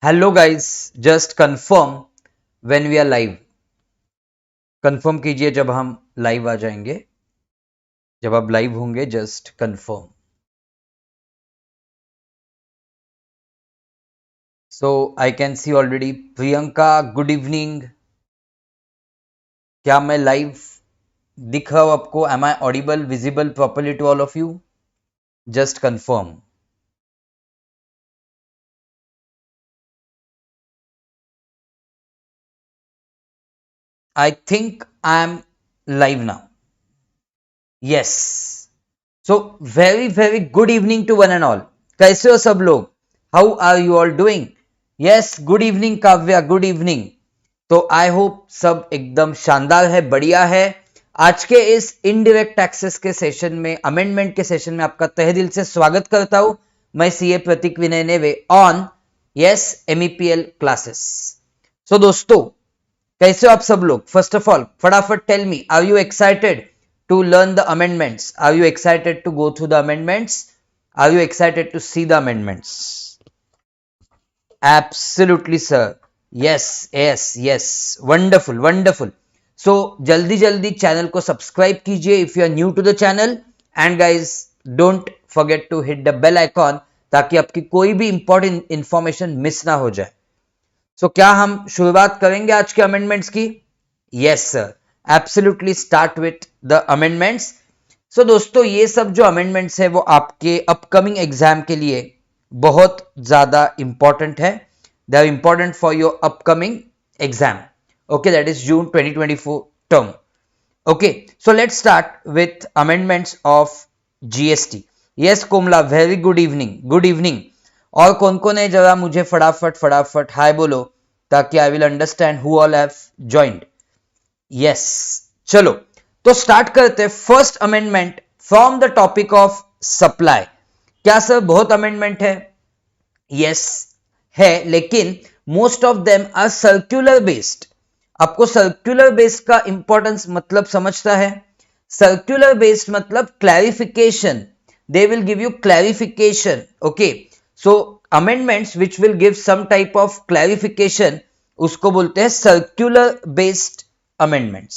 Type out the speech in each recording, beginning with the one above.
Hello guys, just confirm when we are live. Confirm कीजिए जब हम लाइव आ जाएंगे। जब आप लाइव होंगे just confirm. So I can see already Priyanka, good evening. क्या मैं लाइव दिख रहा हूं आपको? Am I audible, visible properly to all of you? Just confirm. I think I am live now. Yes. So very very good evening to one and all. कैसे हो सब लोग? How are you all doing? Yes, good evening Kavya, good evening. तो I hope सब एकदम शानदार है, बढ़िया है। आज के इस इनडायरेक्ट टैक्सेस के सेशन में, अमेंडमेंट के सेशन में आपका तहे दिल से स्वागत करता हूं। मैं CA Prateek Vinay Neve on yes MEPL classes. So दोस्तों, कैसे हो आप सब लोग? फर्स्ट ऑफ ऑल फटाफट tell me, are you excited to learn the amendments? Are you excited to go through the amendments? Are you excited to see the amendments? Absolutely sir. Yes yes yes, wonderful wonderful. So जल्दी जल्दी channel को subscribe कीजिए if you are new to the channel, and guys don't forget to hit the bell icon ताकि आपकी कोई भी important information miss ना हो जाए। सो क्या हम शुरुआत करेंगे आज के अमेंडमेंट्स की? Yes sir, absolutely start with the amendments. So दोस्तों, ये सब जो अमेंडमेंट्स है वो आपके अपकमिंग एग्जाम के लिए बहुत ज्यादा इंपॉर्टेंट है। They are important for your upcoming exam, okay, that is June 2024 term. Okay, so let's start with amendments of GST. Yes Komala, very good evening, good evening. और कौन कौन है जरा मुझे फटाफट फटाफट हाय बोलो ताकि I will understand who all have joined. Yes, चलो तो स्टार्ट करते हैं। First amendment from the topic of supply. क्या सर बहुत अमेंडमेंट है? यस है, लेकिन most of them are circular based. आपको सर्क्यूलर बेस्ड का इंपॉर्टेंस मतलब समझता है? सर्क्यूलर बेस्ड मतलब clarification, they will give you clarification. Okay, so amendments which will give some type of clarification, उसको बोलते हैं सर्क्यूलर बेस्ड अमेंडमेंट्स।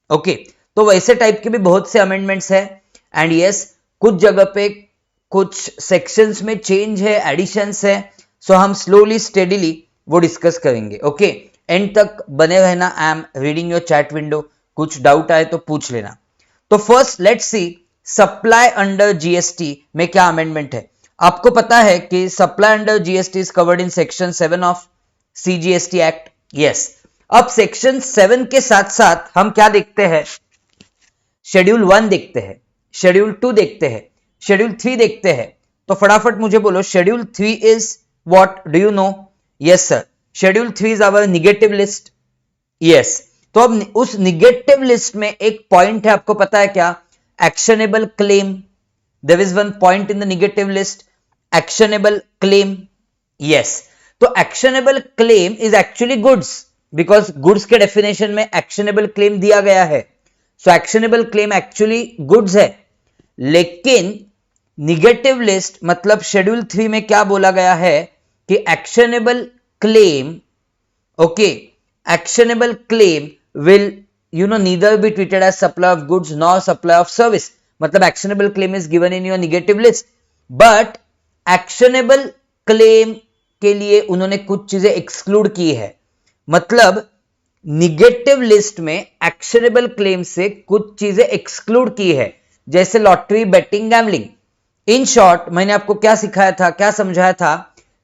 ओके, तो वैसे टाइप के भी बहुत से अमेंडमेंट्स है। एंड यस, कुछ जगह पे कुछ सेक्शंस में चेंज है, एडिशंस है। सो हम स्लोली स्टेडीली वो डिस्कस करेंगे। ओके, एंड तक बने रहना। I am reading your chat window, कुछ डाउट आए तो पूछ लेना। तो first let's C supply under GST में क्या अमेंडमेंट है। आपको पता है कि supply under GST is covered in section 7 of CGST act. Yes, अब सेक्शन 7 के साथ साथ हम क्या देखते हैं? शेड्यूल 1 देखते हैं, शेड्यूल 2 देखते हैं, शेड्यूल 3 देखते हैं। तो फटाफट मुझे बोलो, schedule 3 is what, do you know? Yes sir, schedule 3 is our negative list. Yes, तो अब उस निगेटिव लिस्ट में एक पॉइंट है, आपको पता है क्या? Actionable claim. There is one point in the negative list, actionable claim. Yes, तो actionable claim is actually goods, because goods के डेफिनेशन में एक्शनेबल क्लेम दिया गया है। So actionable claim actually goods है, लेकिन निगेटिव लिस्ट मतलब शेड्यूल 3 में क्या बोला गया है कि actionable claim, okay, actionable claim will neither be treated as supply of goods nor supply of service। मतलब actionable claim is given in your negative list, but actionable claim के लिए उन्होंने कुछ चीजें एक्सक्लूड की है। मतलब निगेटिव लिस्ट में एक्शनेबल क्लेम से कुछ चीजें एक्सक्लूड की है, जैसे lottery, betting, gambling. In short मैंने आपको क्या सिखाया था, क्या समझाया था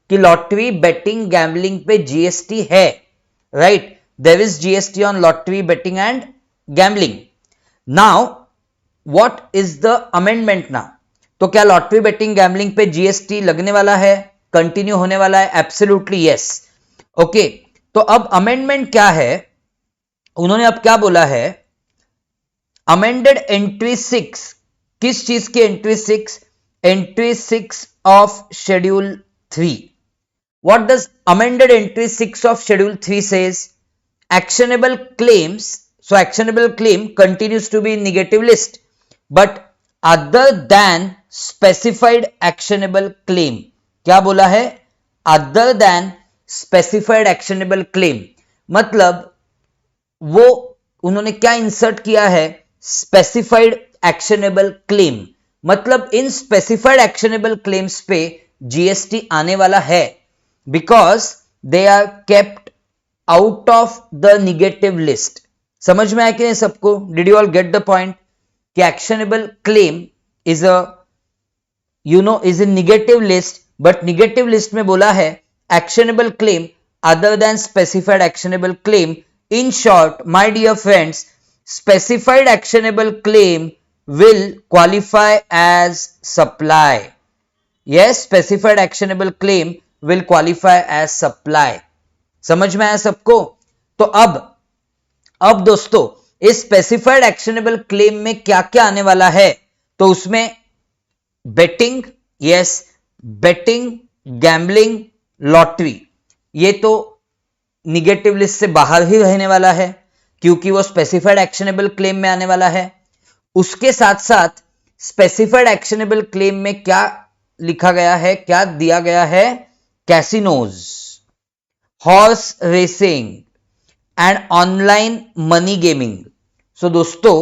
कि लॉटरी, बेटिंग, गैम्बलिंग पे जीएसटी है, right? There is GST on lottery, betting and gambling. Now what is the amendment now? तो क्या लॉटरी, बेटिंग, गैम्बलिंग पे जीएसटी लगने वाला है, कंटिन्यू होने वाला है? Absolutely yes. ओके, तो अब अमेंडमेंट क्या है? उन्होंने अब क्या बोला है? अमेंडेड एंट्री 6, किस चीज की entry 6? Entry 6 of schedule 3। What does amended entry 6 of schedule 3 says? Actionable claims, so actionable claim continues to be in negative list, but other than specified actionable claim, क्या बोला है? other than specified actionable claim, मतलब वो उन्होंने क्या insert किया है, specified actionable claim, मतलब इन स्पेसिफाइड एक्शनेबल क्लेम्स पे जीएसटी आने वाला है because they are kept out of the negative list. समझ में आया कि नहीं सबको? Did you all get the point कि actionable claim is a is in negative list, but negative list में बोला है actionable claim other than specified actionable claim. In short, my dear friends, specified actionable claim will qualify as supply. Yes, specified actionable claim will qualify as supply. समझ में आया सबको? तो अब दोस्तों इस स्पेसिफाइड एक्शनेबल क्लेम में क्या क्या आने वाला है, तो उसमें betting, yes, betting, gambling, lottery, ये तो निगेटिव लिस्ट से बाहर ही रहने वाला है क्योंकि वो स्पेसिफाइड एक्शनेबल क्लेम में आने वाला है। उसके साथ साथ स्पेसिफाइड एक्शनेबल क्लेम में क्या लिखा गया है, क्या दिया गया है, casinos, horse racing and online money gaming. So दोस्तों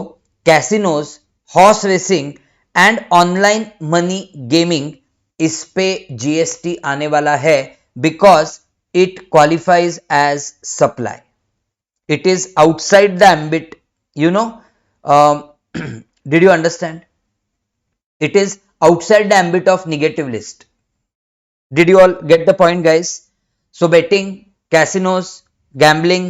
casinos, horse racing and online money gaming, इस पे जीएसटी आने वाला है because it qualifies as supply, it is outside the ambit, did you understand? It is outside the ambit of negative list. Did you all get the point, guys? So betting, casinos, gambling,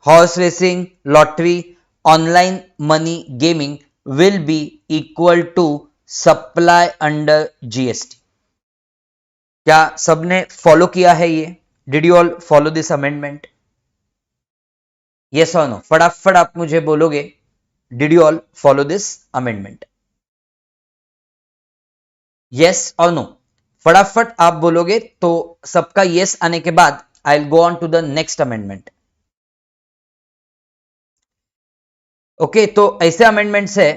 horse racing, lottery, online money gaming will be equal to supply under GST. क्या सबने follow किया है ये? Did you all follow this amendment? Yes or no? फटाफट आप मुझे बोलोगे, Did you all follow this amendment? Yes or no? फटाफट आप बोलोगे तो सबका यस आने के बाद I will go on to the next amendment. Okay, तो ऐसे अमेंडमेंट्स है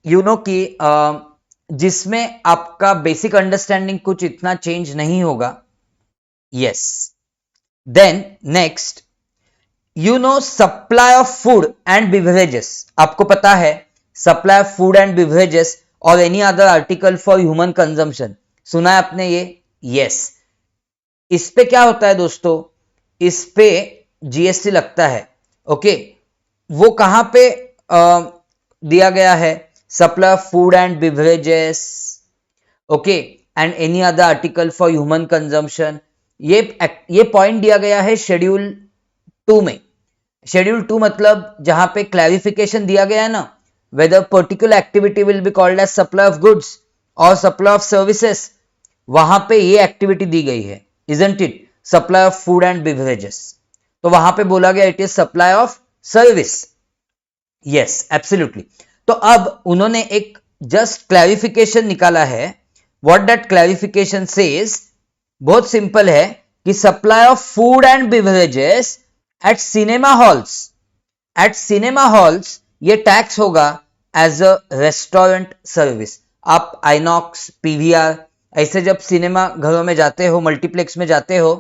कि जिसमें आपका बेसिक अंडरस्टैंडिंग कुछ इतना चेंज नहीं होगा. Yes, then next supply of food and beverages. आपको पता है supply of food and beverages और any other article for human consumption, सुना है आपने ये? यस. इस पे क्या होता है दोस्तों, इस पे जीएसटी लगता है. ओके, वो कहां पे दिया गया है? Supply of food and beverages, okay, and any other article for human consumption. ये पॉइंट दिया गया है शेड्यूल 2 में. शेड्यूल 2 मतलब जहां पे क्लैरिफिकेशन दिया गया है ना, whether particular activity will be called as supply of goods or supply of services, वहां पे ये एक्टिविटी दी गई है, isn't it? Supply of food and beverages. तो वहां पे बोला गया it is supply of service. Yes, absolutely. तो अब उन्होंने एक जस्ट क्लैरिफिकेशन निकाला है. व्हाट दैट क्लैरिफिकेशन सेज, बहुत सिंपल है कि supply of food and beverages eight cinema halls ये टैक्स होगा एज अ रेस्टोरेंट सर्विस. आप आइनॉक्स, पीवीआर ऐसे जब सिनेमा घरों में जाते हो, मल्टीप्लेक्स में जाते हो,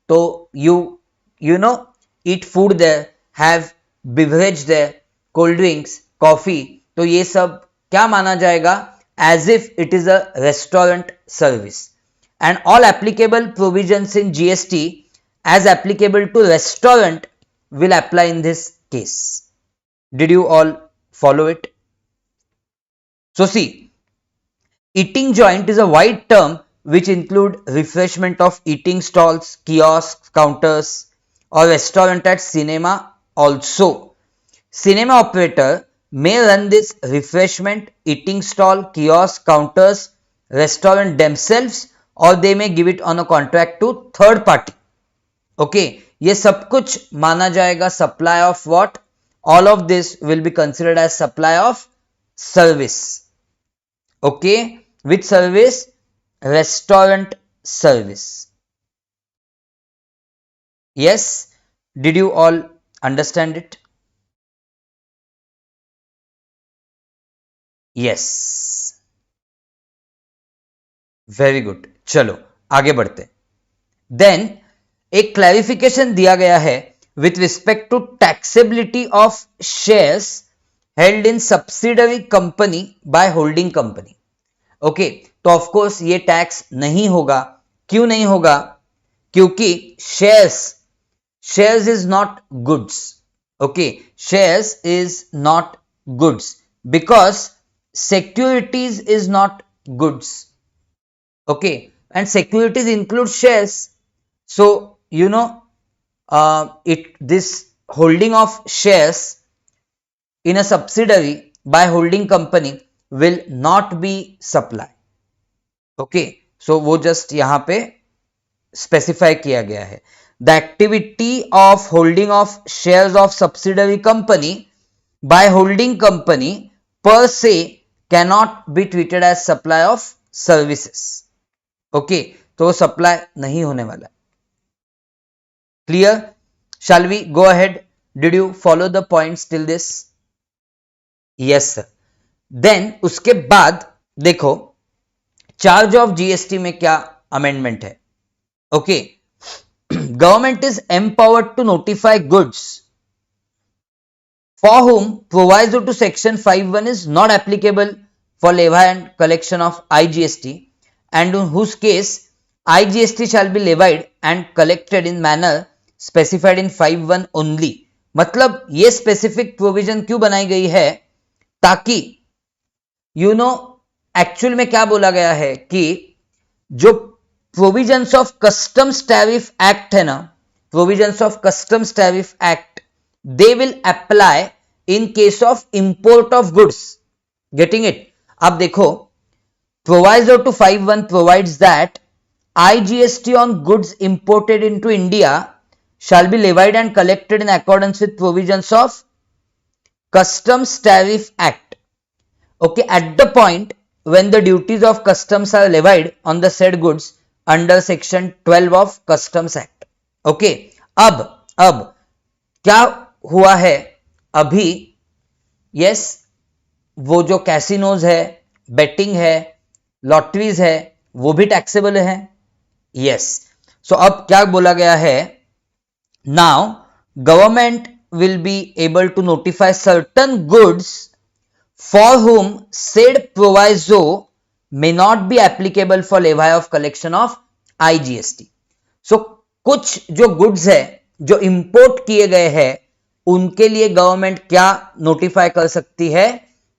तो you know eat food there, have beverage there, cold drinks, coffee, तो ये सब क्या माना जाएगा? As if it is a restaurant service. And all applicable provisions in GST as applicable to restaurant will apply in this case. Did you all follow it? So see, eating joint is a wide term which include refreshment of eating stalls, kiosks, counters or restaurant at cinema also. Cinema operator may run this refreshment, eating stall, kiosk, counters, restaurant themselves or they may give it on a contract to third party. Okay, ये सब कुछ माना जाएगा supply of what? All of this will be considered as supply of service. Okay, with service? Restaurant service. Yes, did you all understand it? Yes, very good. चलो आगे बढ़ते. Then एक clarification दिया गया है with respect to taxability of shares held in subsidiary company by holding company. Okay, तो of course ये tax नहीं होगा। क्यों नहीं होगा? क्योंकि shares is not goods. Okay, shares is not goods because securities is not goods. Okay, and securities include shares. So this holding of shares in a subsidiary by holding company will not be supply. Okay, so वो just यहाँ पे specify किया गया है। The activity of holding of shares of subsidiary company by holding company per se cannot be treated as supply of services. Okay, तो supply नहीं होने वाला। Clear? Shall we go ahead? Did you follow the points till this? Yes sir. Then उसके बाद देखो charge of GST में क्या amendment है। Okay, government is empowered to notify goods for whom proviso to section 5(1) is not applicable for levy and collection of IGST, and in whose case IGST shall be levied and collected in manner specified in 5(1) only। मतलब ये specific provision क्यों बनाई गई है? ताकि actual में क्या बोला गया है कि जो provisions of customs tariff act है ना, provisions of customs tariff act they will apply in case of import of goods. Getting it? अब देखो, proviso to 5(1) provides that IGST on goods imported into India shall be levied and collected in accordance with provisions of Customs Tariff Act. Okay, at the point when the duties of customs are levied on the said goods under section 12 of Customs Act. Okay, अब क्या हुआ है अभी? Yes, वो जो casinos है, betting है, lotteries है, वो भी टैक्सेबल है। यस, सो अब क्या बोला गया है? Now government will be able to notify certain goods for whom said proviso may not be applicable for levy of collection of IGST। So कुछ जो गुड्स है जो इंपोर्ट किए गए हैं उनके लिए गवर्नमेंट क्या नोटिफाई कर सकती है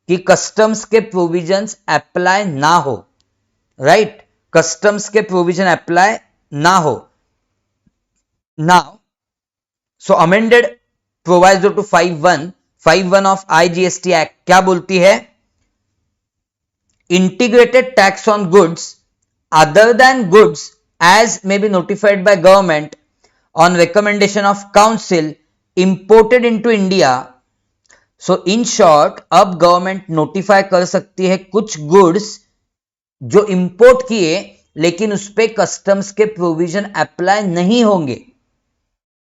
कि कस्टम्स के प्रोविजंस अप्लाई ना हो। राइट, कस्टम्स के प्रोविजन अप्लाई ना हो। Now so amended proviso to 5(1) of IGST act क्या बोलती है? Integrated tax on goods other than goods as may be notified by government on recommendation of council imported into India। so in short, अब government notify कर सकती है कुछ goods जो import किए लेकिन उस पे कस्टम्स के प्रोविजन अप्लाई नहीं होंगे।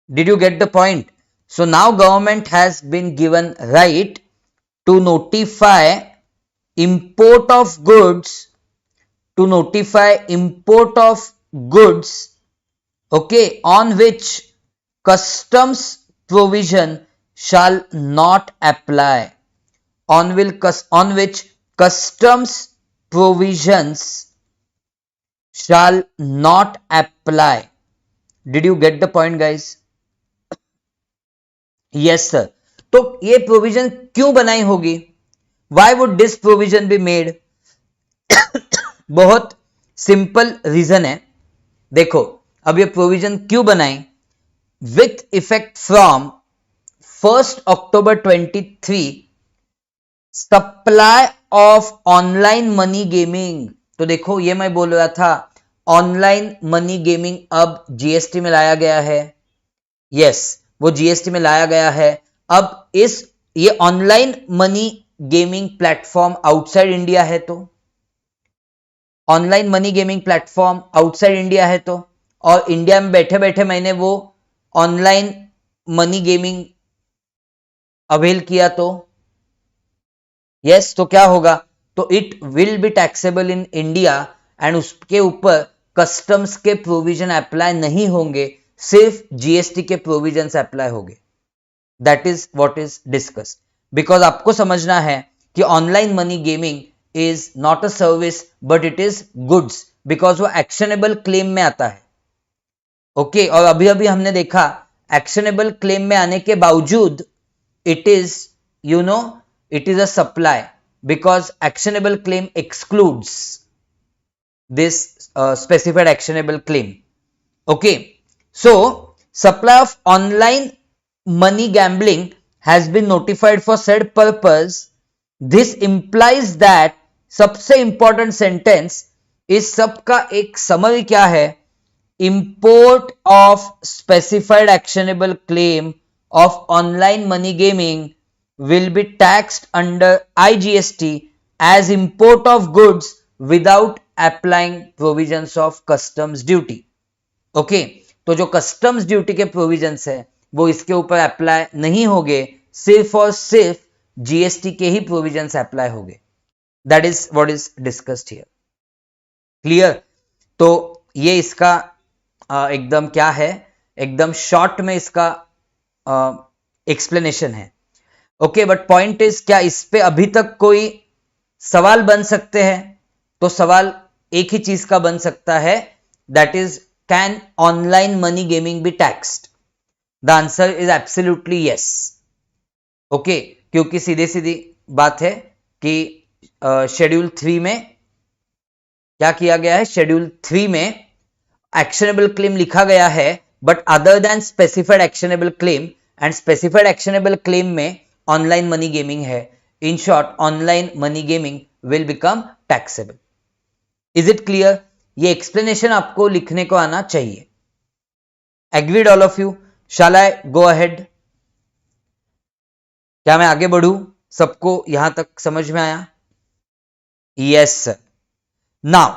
Did you get the point? So now government has been given right to notify import of goods, to notify import of goods, okay, on which customs provision shall not apply, on which customs provisions shall not apply। did you get the point guys? yes sir। तो ये provision क्यों बनाई होगी? why would this provision be made? बहुत simple reason है। देखो, अब ये प्रोविजन क्यों बनाई? With effect from 1 October 2023 supply of online money gaming. तो देखो, ये मैं बोल रहा था ऑनलाइन मनी गेमिंग अब जीएसटी में लाया गया है। यस, वो जीएसटी में लाया गया है। अब ये online money gaming platform outside India है, तो online money gaming platform outside India है, तो और इंडिया में बैठे बैठे मैंने वो ऑनलाइन मनी गेमिंग अवेल किया, तो यस, तो क्या होगा? तो it will be taxable in India and उसके ऊपर कस्टम्स के प्रोविजन अप्लाई नहीं होंगे। सिर्फ जीएसटी के प्रोविजन अप्लाई होंगे. That is what is discussed. Because आपको समझना है कि online money gaming is not a service but it is goods, because वो एक्शनेबल क्लेम में आता है. ओके और अभी अभी हमने देखा एक्शनेबल क्लेम में आने के बावजूद it is it is a supply, because actionable claim excludes this specified actionable claim. Okay, so supply of online money gambling has been notified for said purpose. This implies that सबसे important sentence इस सब का एक summary क्या है? Import of specified actionable claim of online money gaming will be taxed under IGST as import of goods without applying provisions of customs duty. Okay तो जो customs duty के प्रोविजंस है वो इसके ऊपर अप्लाई नहीं होंगे, सिर्फ और सिर्फ जीएसटी के ही प्रोविजंस अप्लाई होंगे. That is what is discussed here. Clear? तो ये इसका एकदम क्या है, एकदम शॉर्ट में इसका एक्सप्लेनेशन है. ओके बट पॉइंट इज क्या इस पे अभी तक कोई सवाल बन सकते हैं? तो सवाल एक ही चीज का बन सकता है, that is can online money gaming B taxed? The answer is absolutely yes. Okay क्योंकि सीधे सीधी बात है कि शेड्यूल 3 में क्या किया गया है, शेड्यूल 3 में एक्शनेबल क्लेम लिखा गया है, but other than specified actionable claim, and specified actionable claim में ऑनलाइन मनी गेमिंग है. In short online money gaming will become taxable. Is it clear? ये एक्सप्लेनेशन आपको लिखने को आना चाहिए. Agreed all of you? Shall I go ahead? क्या मैं आगे बढ़ू? सबको यहां तक समझ में आया? Yes sir. नाउ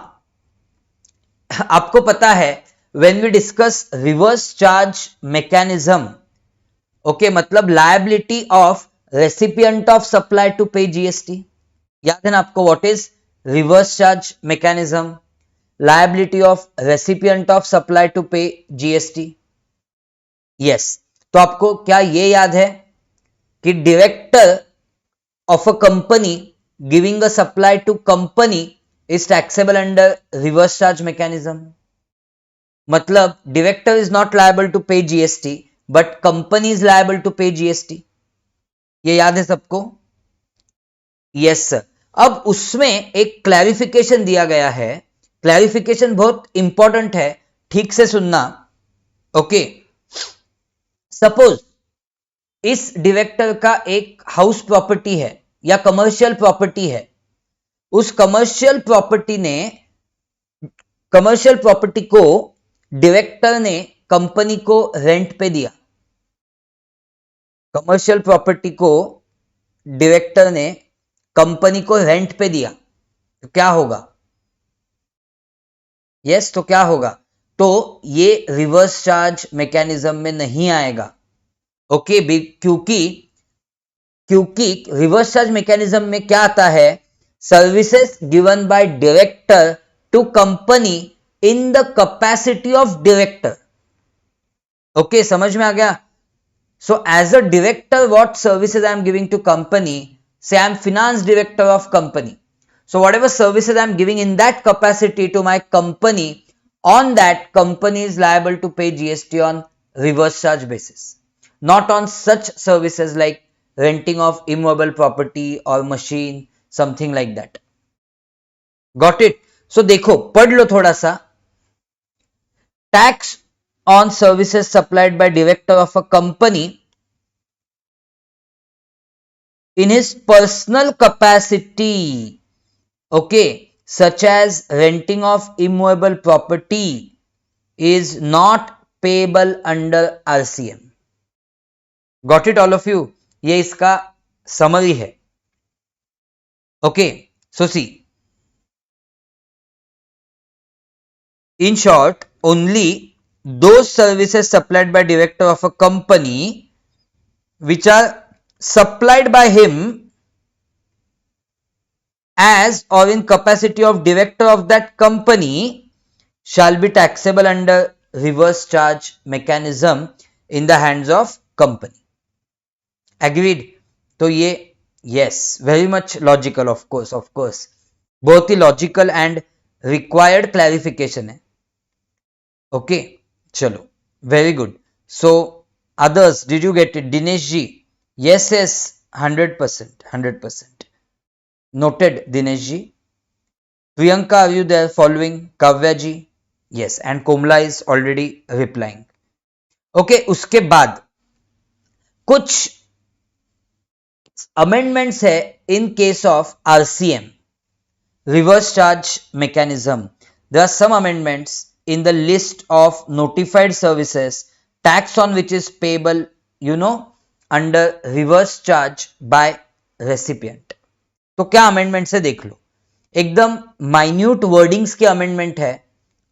आपको पता है when we discuss reverse charge mechanism, okay मतलब liability of recipient of supply to pay GST. याद है ना आपको what is reverse charge mechanism? Liability of recipient of supply to pay GST. Yes, तो आपको क्या ये याद है कि director of a company giving a supply to company is taxable under reverse charge mechanism. मतलब director is not liable to pay GST but company is liable to pay GST. ये याद है सबको? Yes sir. अब उसमें एक clarification दिया गया है. क्लैरिफिकेशन बहुत इंपॉर्टेंट है, ठीक से सुनना. ओके सपोज इस डायरेक्टर का एक हाउस प्रॉपर्टी है या कमर्शियल प्रॉपर्टी है. उस कमर्शियल प्रॉपर्टी को डायरेक्टर ने कंपनी को रेंट पे दिया. कमर्शियल प्रॉपर्टी को डायरेक्टर ने कंपनी को रेंट पे दिया तो क्या होगा? यस तो क्या होगा? तो ये रिवर्स चार्ज मैकेनिज्म में नहीं आएगा. ओके क्योंकि रिवर्स चार्ज मैकेनिज्म में क्या आता है? Services given by director to company in the capacity of director. Okay समझ में आ गया? So as a director what services I am giving to company? Say I am finance director of company. So whatever services I am giving in that capacity to my company, on that company is liable to pay GST on reverse charge basis. Not on such services like renting of immovable property or machine, something like that. Got it? So देखो पढ़ लो थोड़ा सा. Tax on services supplied by director of a company in his personal capacity, okay, such as renting of immovable property, is not payable under RCM. Got it all of you? ये इसका summary है. Okay, so see, in short, only those services supplied by director of a company which are supplied by him as or in capacity of director of that company shall be taxable under reverse charge mechanism in the hands of company. Agreed? तो ये yes, very much logical, of course, बहुत ही logical and required clarification है. Okay, चलो, very good. So others, did you get it? Dinesh ji, yes, 100%. Noted, Dinesh ji. Priyanka, are you there following? Kavya ji? Yes, and Komla is already replying. Okay, उसके बाद कुछ amendments है in case of RCM, reverse charge mechanism. There are some amendments in the list of notified services, tax on which is payable, under reverse charge by recipient. तो क्या amendment है देख लो, एकदम माइन्यूट वर्डिंग्स के amendment है.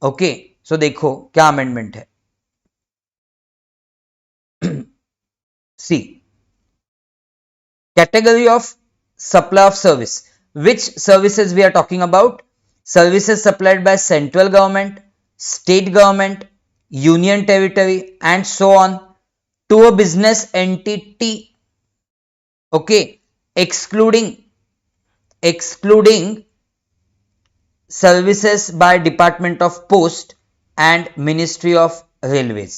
Okay, so देखो क्या अमेंडमेंट है. See, category of supply of service. Which services we are talking about? Services supplied by central government, state government, union territory and so on to a business entity. Okay, excluding services by Department of Post and Ministry of Railways.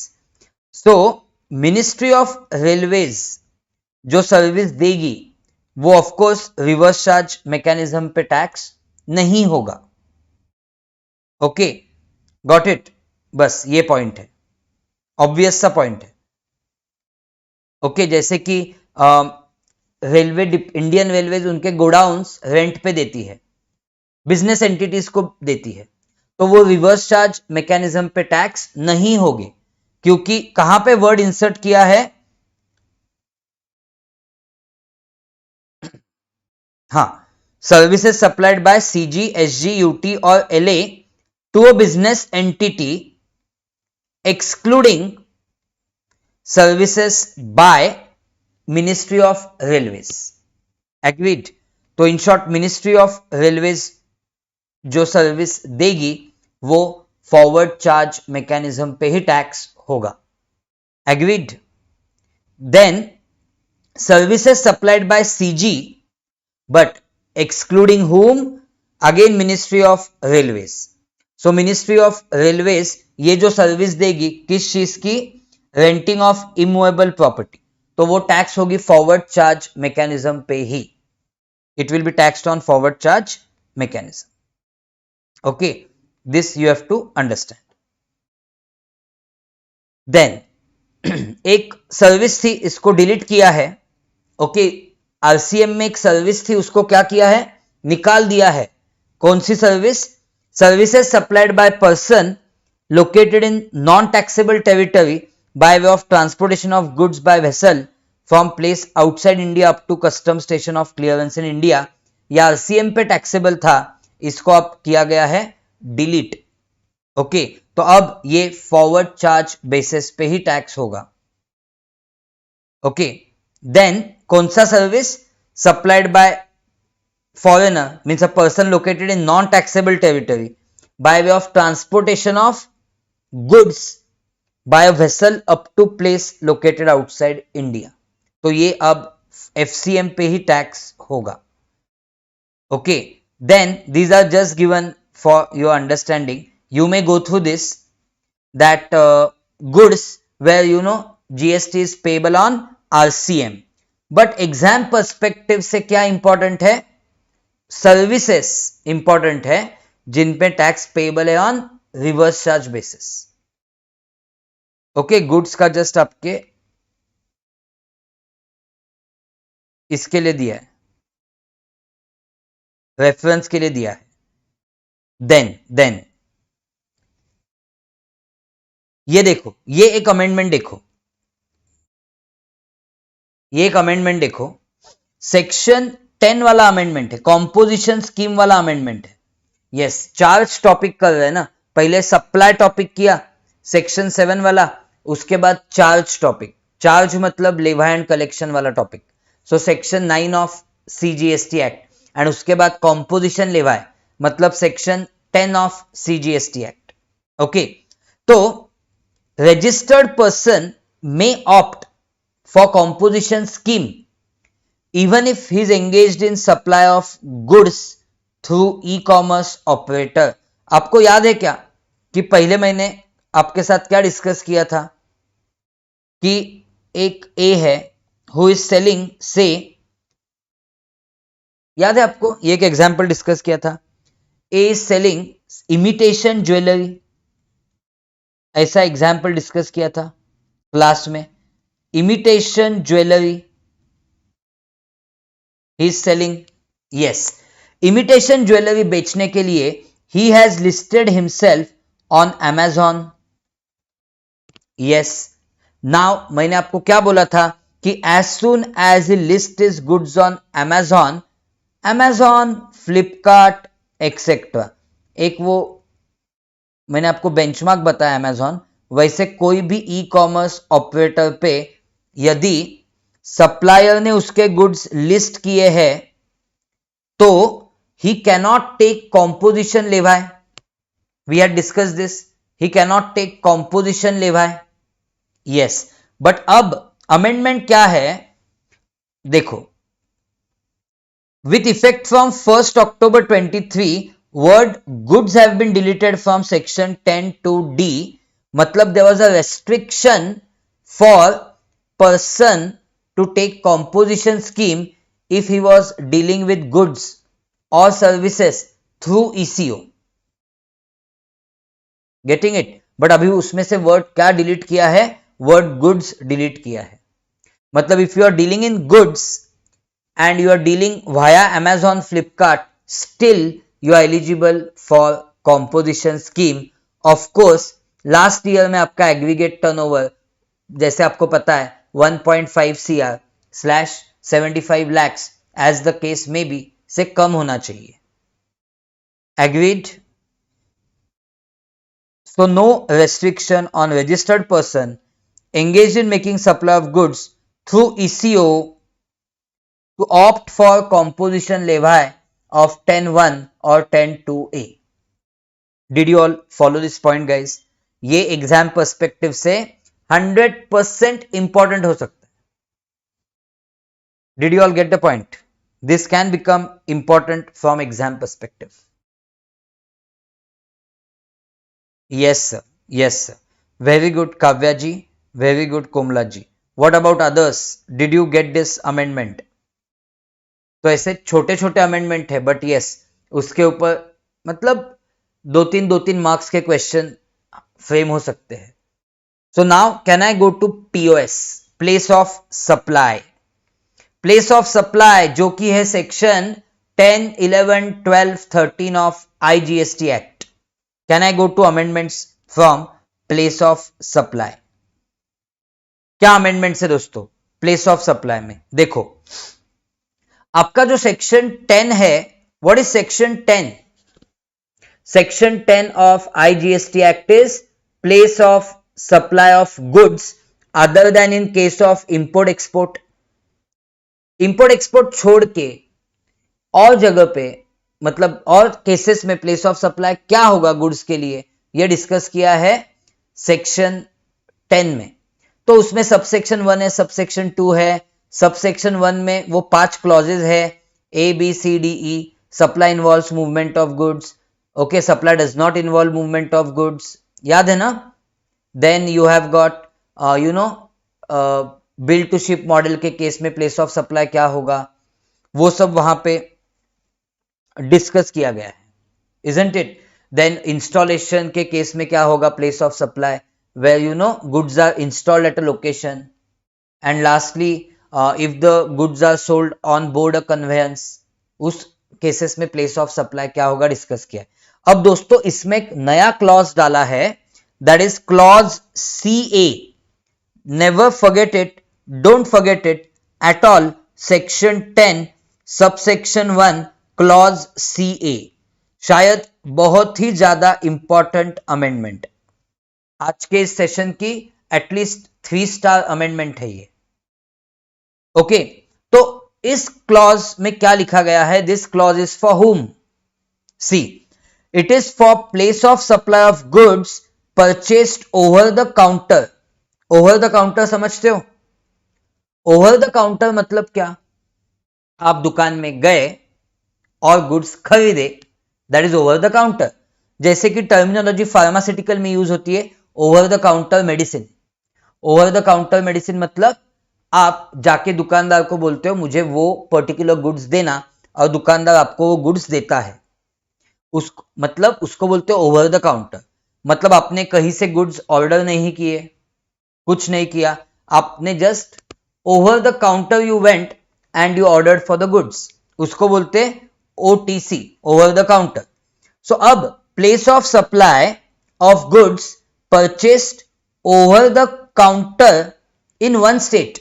So Ministry of Railways जो service देगी वो of course reverse charge mechanism पे tax नहीं होगा. Okay, got it? बस ये point है, obvious सा पॉइंट है. ओके, जैसे कि इंडियन रेलवेज उनके गोडाउन्स रेंट पे देती है, बिजनेस एंटिटीज को देती है, तो वो रिवर्स चार्ज मैकेनिज्म पे टैक्स नहीं होगी, क्योंकि कहां पे वर्ड इंसर्ट किया है? हाँ, services supplied by CG, SG, UT और LA to a business entity excluding services by ministry of railways. Agreed? तो in short ministry of railways जो सर्विस देगी वो फॉरवर्ड चार्ज मैकेनिज्म पे ही टैक्स होगा. Agreed? Then services supplied by CG but excluding whom? Again ministry of railways. So ministry of railways ये जो service देगी किस चीज की? रेंटिंग ऑफ इमूवेबल प्रॉपर्टी, तो वो टैक्स होगी फॉरवर्ड चार्ज मैकेनिज्म पे ही. It will be taxed on forward charge mechanism. Okay, this you have to understand. Then एक सर्विस थी, इसको डिलीट किया है. ओके, आरसीएम में एक सर्विस थी, उसको क्या किया है? निकाल दिया है. कौन सी service? Services supplied by person located in non taxable territory by way of transportation of goods by vessel from place outside India up to custom station of clearance in India. या आरसीएम पे taxable था, इसको अब किया गया है delete. Okay, तो अब ये फॉरवर्ड चार्ज बेसिस पे ही टैक्स होगा. ओके, देन कौन सा service? Supplied by foreigner means a person located in non taxable territory bye way of transportation of goods by a vessel up to place located outside India. तो ये अब FCM पे ही tax होगा. Okay, then these are just given for your understanding. You may go through this, that goods where GST is payable on RCM. But exam perspective से क्या important है? Services important है जिन पे टैक्स पेबल है on reverse charge basis. Okay, goods का just आपके इसके लिए दिया है, रेफरेंस के लिए दिया है. देन ये देखो, ये एक अमेंडमेंट देखो, ये एक अमेंडमेंट देखो, सेक्शन 10 वाला अमेंडमेंट है, कॉम्पोजिशन स्कीम वाला अमेंडमेंट है. यस, चार्ज टॉपिक कर रहे हैं ना, पहले सप्लाई टॉपिक किया सेक्शन 7 वाला, उसके बाद चार्ज टॉपिक. चार्ज मतलब लेवा एंड कलेक्शन वाला topic. So section 9 of CGST act, and उसके बाद कॉम्पोजिशन लेवा है मतलब section 10 of CGST act. Okay, तो registered person may opt for composition scheme even if he is engaged in supply of goods through e-commerce operator. आपको याद है क्या कि पहले मैंने आपके साथ क्या डिस्कस किया था कि एक ए है who is selling, say, याद है आपको, ये एक एग्जांपल डिस्कस किया था, A is selling imitation jewellery, ऐसा एग्जाम्पल डिस्कस किया था क्लास में. Imitation jewellery he is selling, yes, imitation jewellery बेचने के लिए he has listed himself on Amazon. Yes, now मैंने आपको क्या बोला था कि as soon as he list is goods on Amazon, Flipkart etcetera, एक वो मैंने आपको बेंचमार्क बताया Amazon, वैसे कोई भी ई कॉमर्स ऑपरेटर पे यदि सप्लायर ने उसके गुड्स लिस्ट किए हैं तो he cannot take composition levy. We had discuss this, he cannot take composition levy. Yes, but अब अमेंडमेंट क्या है देखो, with effect from 1st October 23, word goods have been deleted from section 10 to D. मतलब there was a restriction for person to take composition scheme if he was dealing with goods or services through ECO. Getting it? But अभी उसमें से word क्या delete किया है? Word goods delete किया है. मतलब if you are dealing in goods and you are dealing via Amazon, Flipkart, still you are eligible for composition scheme. Of course, last year में आपका aggregate turnover जैसे आपको पता है 1.5 CR / 75 lakhs as the case may be से कम होना चाहिए. Agreed? So no restriction on registered person engaged in making supply of goods through ECO to opt for composition levy of 10(1) or 10(2)A. Did you all follow this point, guys? ये exam perspective से 100% important हो सकता है. Did you all get the point? This can become important from exam perspective. Yes, sir. Yes, sir. Very good, Kavya ji. Very good, Komla ji. What about others? Did you get this amendment? तो ऐसे छोटे छोटे amendment है, but yes उसके ऊपर मतलब दो तीन मार्क्स के क्वेश्चन फ्रेम हो सकते हैं. So now can I go to POS, place of supply. Place of supply जो कि है section 10, 11, 12, 13 of IGST act. Can I go to amendments from place of supply. क्या अमेंडमेंट्स है दोस्तों प्लेस ऑफ सप्लाई में? देखो आपका जो सेक्शन 10 है, what is section 10? Section 10 of IGST act is place of supply of goods other then in case of import export. Import export छोड़ के और जगह पे मतलब और केसेस में प्लेस ऑफ सप्लाई क्या होगा गुड्स के लिए, यह डिस्कस किया है सेक्शन 10 में. तो उसमें सबसेक्शन 1 है, सबसेक्शन 2 है. सबसेक्शन 1 में वो 5 क्लॉजेज है ABCDE. Supply involves movement of goods, okay, supply does not involve movement of goods, याद है ना. Then you have got billed to ship model के केस में प्लेस ऑफ सप्लाई क्या होगा, वो सब वहां पे डिस्कस किया गया है, इजंट इट. देन इंस्टॉलेशन के केस में क्या होगा place of supply, where goods are installed at a location. And lastly, if the goods are sold on board a conveyance, उस केसेस में प्लेस ऑफ सप्लाई क्या होगा डिस्कस किया. अब दोस्तों इसमें एक नया क्लॉज डाला है, that is clause CA. Never forget it, don't forget it at all. Section 10 subsection 1 clause CA, शायद बहुत ही ज्यादा इंपॉर्टेंट अमेंडमेंट. आज के इस सेशन की एटलीस्ट 3 स्टार अमेंडमेंट है ये. ओके, तो इस क्लॉज में क्या लिखा गया है? This clause is for whom? C, it is for place of supply of goods purchased over the counter. Over the counter समझते हो? ओवर द काउंटर मतलब क्या? आप दुकान में गए और गुड्स खरीदे, that is over the counter. जैसे कि टर्मिनोलॉजी फार्मास्यूटिकल में यूज होती है, over the counter medicine. Over the counter medicine मतलब आप जाके दुकानदार को बोलते हो मुझे वो पर्टिकुलर गुड्स देना, और दुकानदार आपको वो गुड्स देता है। मतलब उसको बोलते हो ओवर द काउंटर। मतलब आपने कहीं से गुड्स ऑर्डर नहीं किए, कुछ नहीं किया, आपने just over the counter you went and you ordered for the goods, उसको बोलते हैं OTC, ओवर द काउंटर। सो अब place of supply of goods purchased over the counter in one state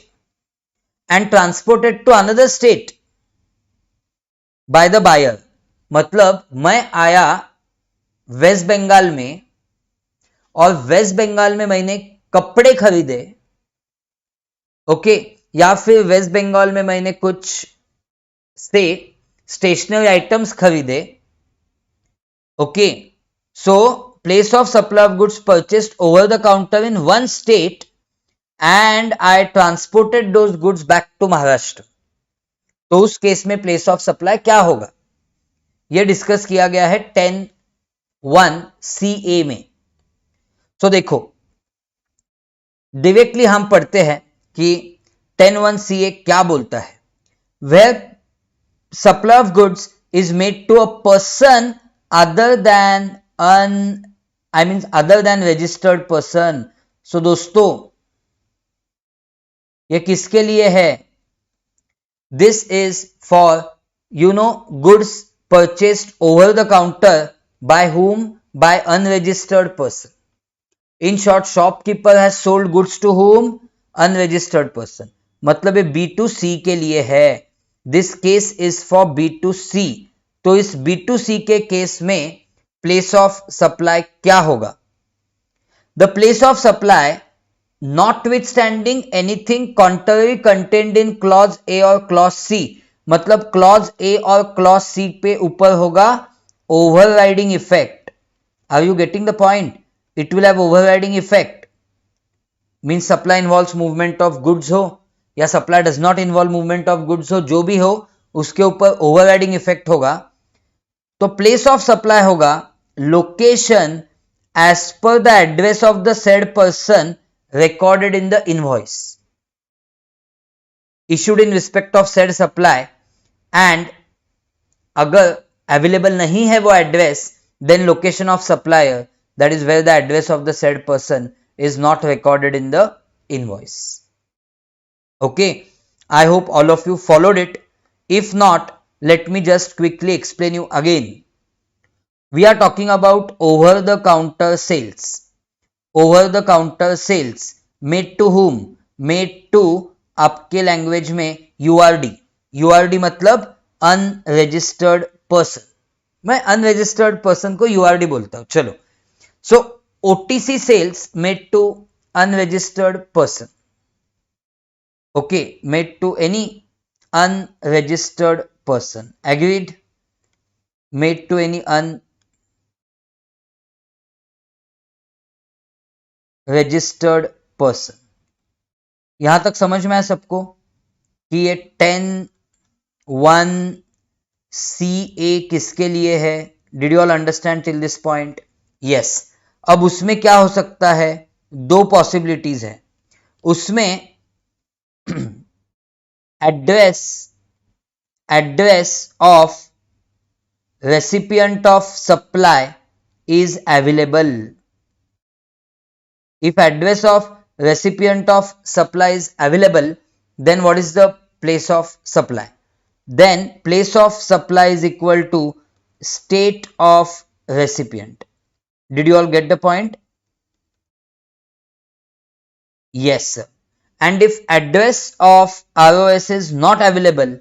and transported to another state by the buyer। मतलब मैं आया waste Bengal में और waste Bengal में मैंने कपड़े खरीदे, ओके, या फिर वेस्ट बंगाल में मैंने कुछ से स्टेशनरी आइटम्स खरीदे, okay. So place of supply of goods purchased over the counter in one state and I transported those goods back to Maharashtra। तो उस केस में प्लेस ऑफ सप्लाई क्या होगा, यह डिस्कस किया गया है 10(1) CA में। तो देखो डायरेक्टली हम पढ़ते हैं कि 10(1) CA क्या बोलता है। Where supply of goods is made to a person other than other than registered person। So दोस्तों ये किसके लिए है? This is for goods purchased over the counter by whom? By unregistered person. In short shopkeeper has sold goods to whom? Unregistered person. मतलब ये B2C के लिए है। This case is for B2C। तो इस B2C के केस में place of supply क्या होगा? The place of supply notwithstanding anything contrary contained in clause A और clause C। मतलब clause A और clause C पे ऊपर होगा overriding effect। Are you getting the point? It will have overriding effect। Means supply involves movement of goods हो या supply does not involve movement of goods हो, जो भी हो उसके ऊपर overriding effect होगा। तो place of supply होगा location as per the address of the said person recorded in the invoice issued in respect of said supply। and अगर available नहीं है वो address, then location of supplier, that is where the address of the said person is not recorded in the invoice। okay, I hope all of you followed it। if not, let me just quickly explain you again। we are talking about over the counter sales। Over the counter sales made to whom? Made to आपके language में URD। URD मतलब unregistered person. मैं unregistered person को URD बोलता हूं। चलो, so OTC sales made to unregistered person, okay, made to any unregistered person. Agreed? Made to any registered person. यहां तक समझ में आया सबको कि ये 10(1) CA किसके लिए है? Did you all understand till this point? Yes. अब उसमें क्या हो सकता है? दो पॉसिबिलिटीज है उसमें। Address of recipient of supply is available. If address of recipient of supply is available, then what is the place of supply? Then place of supply is equal to state of recipient। Did you all get the point? Yes sir। And if address of ROS is not available,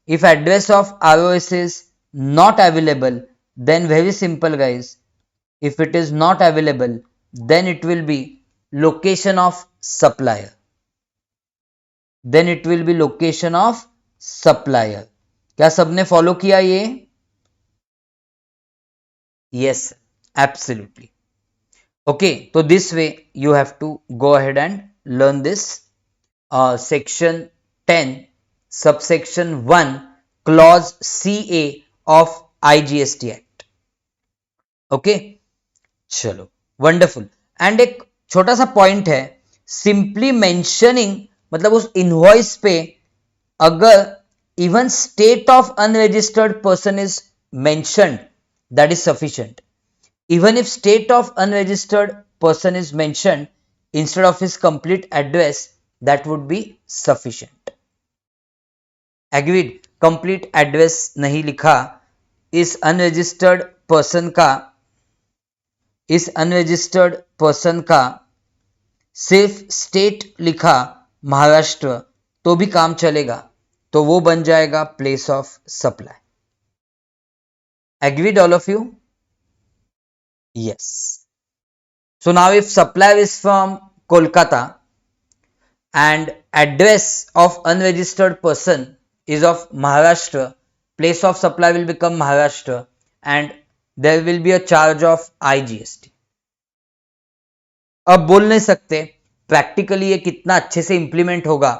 if address of ROS is not available, then very simple guys, if it is not available, then it will be location of supplier। then it will be location of supplier। क्या सबने follow किया ये? yes, absolutely। Okay, so this way you have to go ahead and learn this section 10 subsection 1 clause CA of IGST Act. Okay चलो wonderful. And एक छोटा सा point है, simply mentioning मतलब उस इनवॉइस पे अगर even state of unregistered person is mentioned that is sufficient. Even if state of unregistered person is mentioned instead of his complete address, that would be sufficient. Agreed? Complete address नहीं लिखा, इस unregistered person का सिर्फ state लिखा महाराष्ट्र तो भी काम चलेगा, तो वो बन जाएगा place of supply. Agreed all of you? Yes. So now if supplier is from Kolkata and address of unregistered person is of Maharashtra, place of supply will become Maharashtra and there will be a charge of IGST. अब बोल नहीं सकते practically ये कितना अच्छे से implement होगा,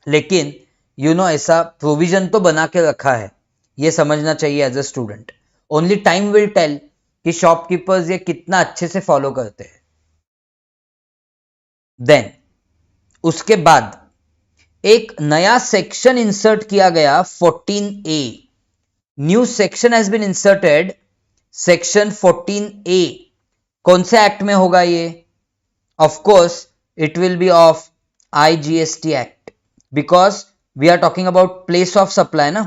लेकिन यू नो ऐसा प्रोविजन तो बना के रखा है, ये समझना चाहिए as a student. Only time will tell कि शॉपकीपर्स ये कितना अच्छे से फॉलो करते हैं. देन उसके बाद एक नया सेक्शन इंसर्ट किया गया 14A. New section has been inserted, section 14A. कौन से एक्ट में होगा ये? Of course it will be of IGST act because we are talking about place of supply ना.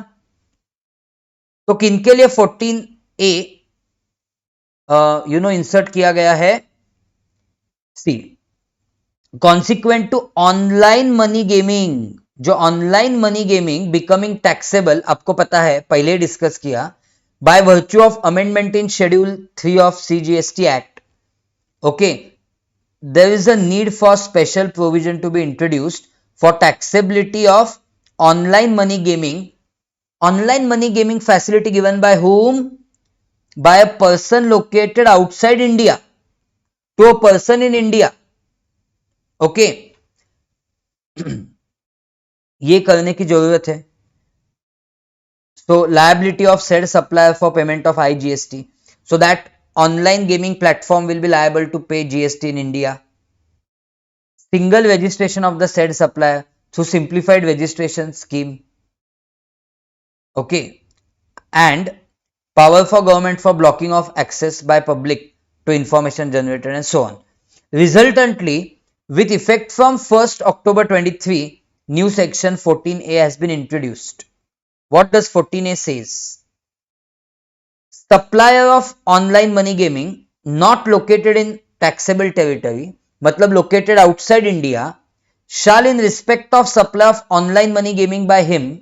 तो किनके लिए 14A इंसर्ट किया गया है? See, consequent to online money gaming. जो online money gaming becoming taxable, आपको पता है पहले डिस्कस किया, by virtue of amendment in schedule 3 of CGST act. Okay, there is a need for special provision to be introduced for taxability of online money gaming. Online money gaming facility given by whom? By a person located outside India to a person in India. Okay. ये करने की जरूरत है. So liability of said supplier for payment of IGST, so that online gaming platform will be liable to pay GST in India. Single registration of the said supplier through simplified registration scheme. Okay. And power for government for blocking of access by public to information generated and so on. Resultantly, with effect from 1st October 23, new section 14A has been introduced. What does 14A says? Supplier of online money gaming not located in taxable territory, matlab located outside India, shall in respect of supply of online money gaming by him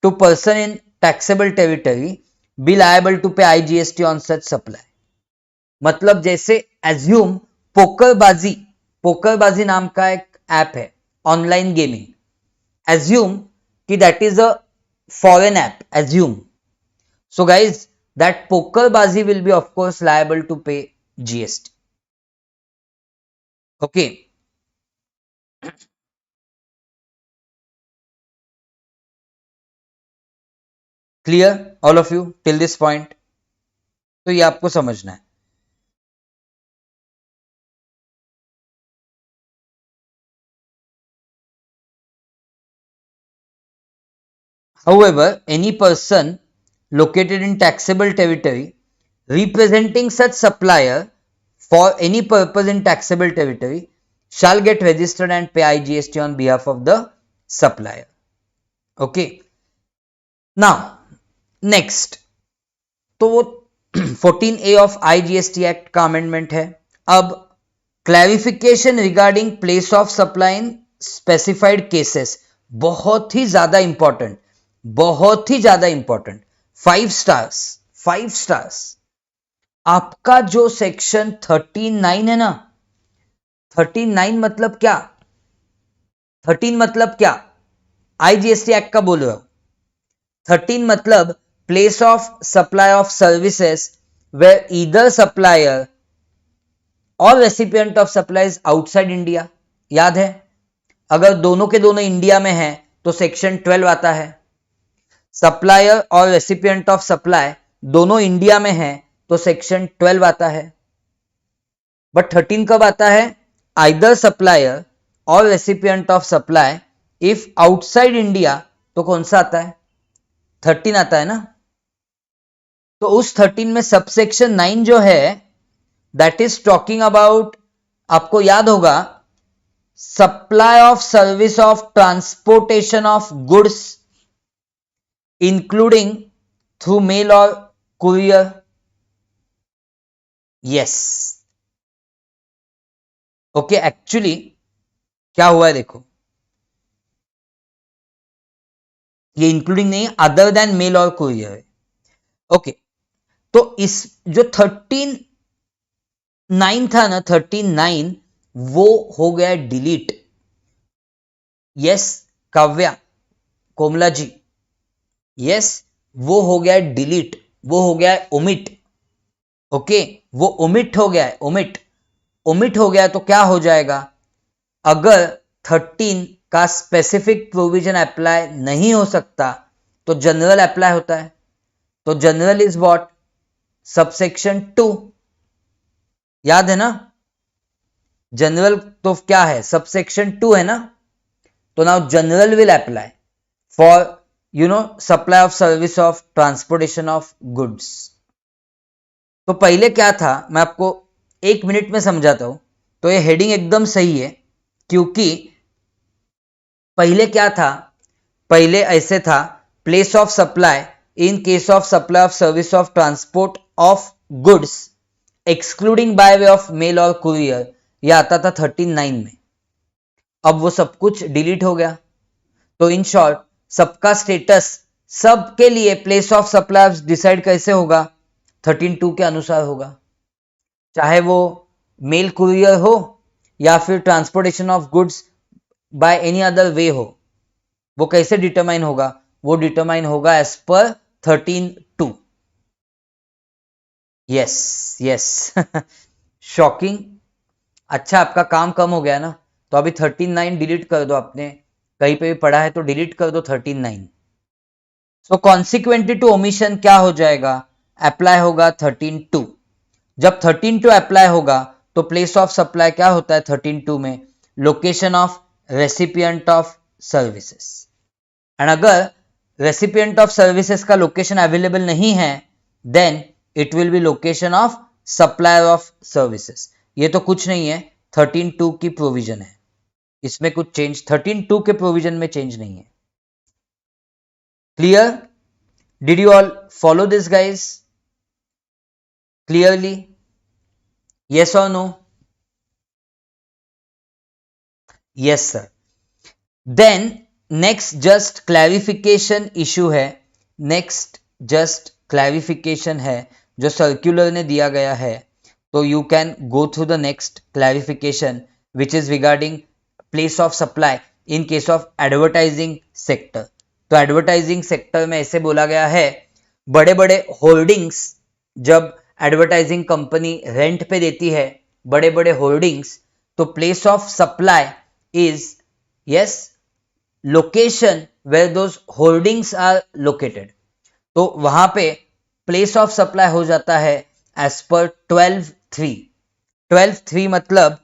to person in taxable territory be liable to pay IGST on such supply. मतलब जैसे assume पोकरबाजी नाम का एक app है online gaming. Assume कि that is a foreign app. Assume, so guys that Pokerbaazi will be of course liable to pay GST. Okay. Clear all of you till this point? तो ये आपको समझना है. However, any person located in taxable territory representing such supplier for any purpose in taxable territory shall get registered and pay IGST on behalf of the supplier. Okay. Now, next, तो वो 14A of IGST act का amendment है. अब clarification regarding place of supply in specified cases, बहुत ही ज्यादा important, बहुत ही ज्यादा important. 5 stars, 5 stars. आपका जो सेक्शन 39 है ना, 39 मतलब क्या? 13 मतलब क्या? IGST एक्ट का बोल रहा हूं. 13 मतलब place of supply of services where either supplier और recipient of supplies outside India, याद है अगर दोनों के दोनों इंडिया में है तो सेक्शन 12 आता है, सप्लायर और रेसिपिएंट ऑफ सप्लाई दोनों इंडिया में है तो सेक्शन 12 आता है। बट 13 कब आता है? आइदर सप्लायर और recipient of supply if outside India, तो कौन सा आता है? 13 आता है ना। तो उस 13 में सबसेक्शन 9 जो है दैट इज टॉकिंग अबाउट, आपको याद होगा, supply of service of transportation of goods including through mail और कुरियर। यस ओके, एक्चुअली क्या हुआ है देखो, ये इंक्लूडिंग नहीं, अदर देन मेल और कुरियर है। ओके, तो इस जो 13(9) था ना, 13(9) वो हो गया डिलीट। यस काव्या, कोमला जी, यस वो हो गया डिलीट, वो हो गया ओमिट। ओके, वो ओमिट हो गया है, ओमिट हो गया तो क्या हो जाएगा, अगर 13 का स्पेसिफिक प्रोविजन अप्लाई नहीं हो सकता तो जनरल अप्लाई होता है। तो जनरल इज व्हाट? सबसेक्शन 2, याद है ना, जनरल तो क्या है? सबसेक्शन 2 है ना। तो now general will apply for supply of service of transportation of goods. तो पहले क्या था, मैं आपको 1 मिनट में समझाता हूं। तो ये हेडिंग एकदम सही है, क्योंकि पहले क्या था, पहले ऐसे था, place of supply in case of supply of service of transport of goods excluding bye way of male और कुरियर, ये आता था 13(9) में। अब वो सब कुछ डिलीट हो गया। तो इन शॉर्ट सबका स्टेटस सबके लिए प्लेस ऑफ सप्लाई डिसाइड कैसे होगा? 13(2) के अनुसार होगा, चाहे वो मेल कुरियर हो या फिर transportation of goods by any other way हो। वो कैसे डिटरमाइन होगा? वो डिटरमाइन होगा एज पर 13(2). Yes shocking. अच्छा, आपका काम कम हो गया ना, तो अभी 13(9) डिलीट कर दो। आपने कहीं पे भी पढ़ा है तो डिलीट कर दो 13(9). सो कॉन्सिक्वेंटली टू ओमिशन क्या हो जाएगा? अप्लाई होगा 13(2). जब 13(2) अप्लाई होगा तो प्लेस ऑफ सप्लाई क्या होता है 13(2) में? Location of recipient of services. And अगर रेसिपिएंट ऑफ सर्विसेज का लोकेशन अवेलेबल नहीं है then it will be location of supplier of services. ये तो कुछ नहीं है, 13(2) की प्रोविजन है, इसमें कुछ चेंज 13(2) के प्रोविजन में चेंज नहीं है। Clear? Did you all follow this guys clearly? yes or no? yes sir. then next just clarification issue है, next just clarification है जो सर्कुलर ने दिया गया है। तो you can go through the next clarification which is regarding place of supply in case of advertising sector। तो advertising sector में ऐसे बोला गया है, बड़े बड़े होर्डिंग्स जब एडवर्टाइजिंग कंपनी रेंट पे देती है, बड़े बड़े होर्डिंग्स, तो place of supply is yes location where those hoardings are located. तो वहां पे प्लेस ऑफ सप्लाई हो जाता है एज पर 12(3). 12(3) मतलब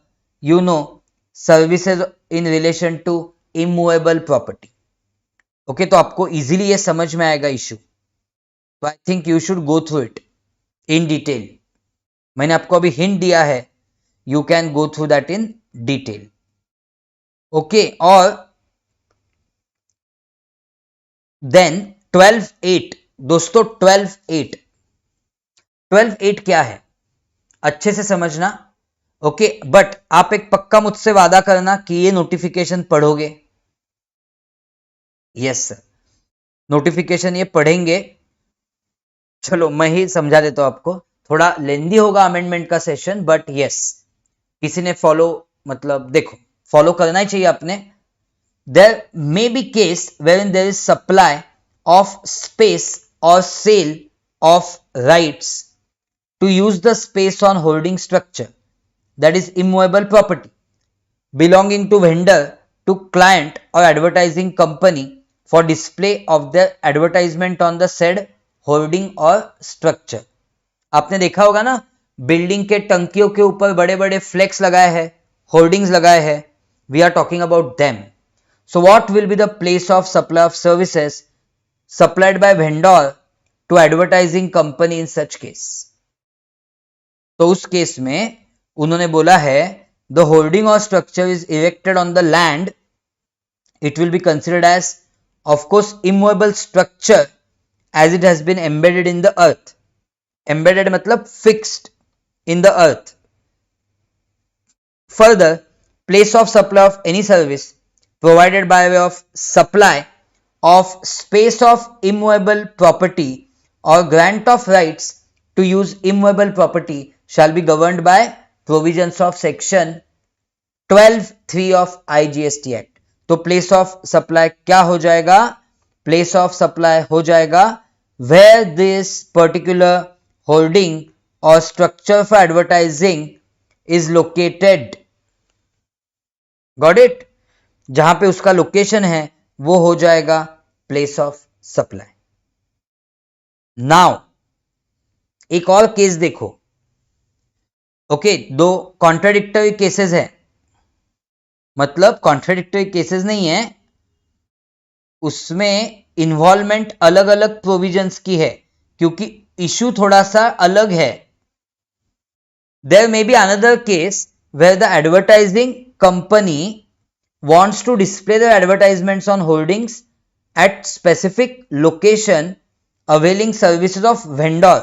services in relation to immovable property. Okay, तो आपको इजीली ये समझ में आएगा इशू। तो I think you should go through it in detail. मैंने आपको अभी हिंट दिया है, you can go through that in detail. Okay, और देन 12(8) दोस्तों, 12(8) क्या है अच्छे से समझना। ओके, बट आप एक पक्का मुझसे वादा करना कि ये नोटिफिकेशन पढ़ोगे। यस सर, नोटिफिकेशन ये पढ़ेंगे। चलो मैं ही समझा देता हूं आपको, थोड़ा लेंदी होगा अमेंडमेंट का सेशन, बट यस किसी ने फॉलो, मतलब देखो फॉलो करना ही चाहिए आपने। There may be case where there is supply of space और sale of rights to use the space on holding structure that is immovable property belonging to vendor to client or advertising company for display of the advertisement on the said hoarding or structure. आपने देखा होगा ना, building के टंकियों के ऊपर बड़े बड़े फ्लेक्स लगाए हैं, होर्डिंग्स लगाए हैं. We are talking about them. So what will be the place of supply of services supplied by vendor to advertising company in such case? तो उस केस में उन्होंने बोला है the hoarding or structure is erected on the land, it will be considered as, of course, immovable structure as it has been embedded in the earth. Embedded मतलब fixed in the earth. Further, place of supply of any service provided by way of supply of space of immovable property or grant of rights to use immovable property shall be governed by provisions of section 12(3) of IGST Act. तो place of supply क्या हो जाएगा? Place of supply हो जाएगा where this particular holding or structure for advertising is located. Got it? जहां पे उसका location है वो हो जाएगा प्लेस ऑफ सप्लाई. नाउ एक और केस देखो. ओके, दो कॉन्ट्राडिक्टरी केसेस है, मतलब कॉन्ट्राडिक्टरी केसेस नहीं है, उसमें इन्वॉल्वमेंट अलग अलग प्रोविजंस की है क्योंकि इशू थोड़ा सा अलग है. There may be another case where the advertising company wants to display their advertisements on hoardings at specific location availing services of vendor.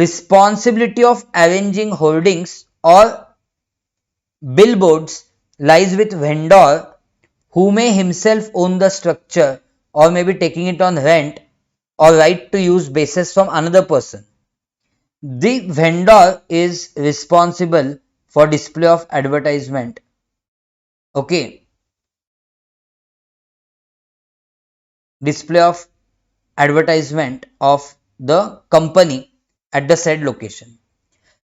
Responsibility of arranging hoardings or billboards lies with vendor who may himself own the structure or may be taking it on rent or right to use basis from another person. The vendor is responsible for display of advertisement. Okay, display of advertisement of the company at the said location.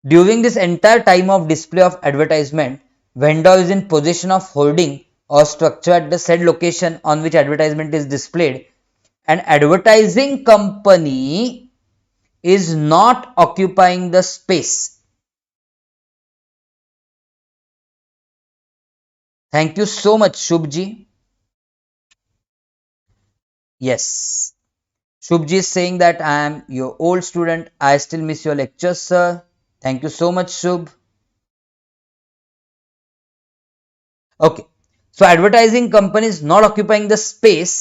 During this entire time of display of advertisement, vendor is in possession of holding or structure at the said location on which advertisement is displayed, and advertising company is not occupying the space. Thank you so much, Shubhji. Yes, Shubhji is saying that I am your old student. I still miss your lectures, sir. Thank you so much, Shubh. Okay, so advertising company is not occupying the space.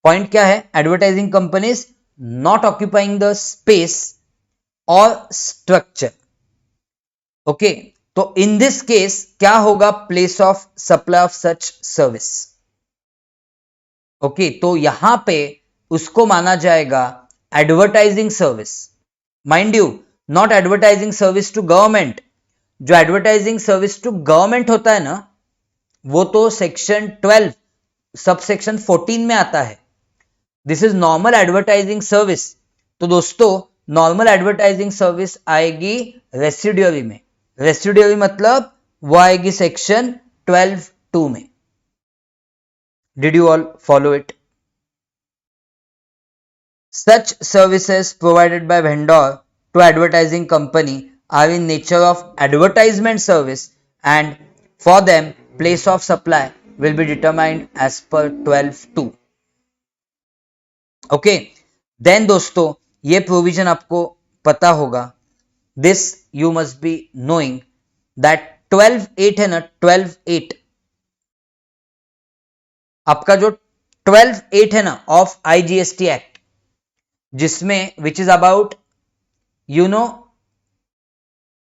Point क्या है? Advertising company is not occupying the space or structure. Okay. तो in this case क्या होगा? Place of supply of such service. Okay, तो यहां पे उसको माना जाएगा advertising service. Mind you, not advertising service to government. जो एडवर्टाइजिंग सर्विस टू गवर्नमेंट होता है ना, वो तो सेक्शन 12 सब सेक्शन 14 में आता है. This is normal advertising service. तो दोस्तों, नॉर्मल एडवर्टाइजिंग सर्विस आएगी रेसिडुअरी में. रेसिडुअरी मतलब वो आएगी सेक्शन 12(2) में. Did you all follow it? Such services provided by vendor to advertising company are in nature of advertisement service and for them place of supply will be determined as per 12(2). Okay, then दोस्तों ये provision आपको पता होगा. This you must be knowing that 12(8) है ना, 12(8) आपका जो 12(8) है ना ऑफ IGST एक्ट, जिसमें which is about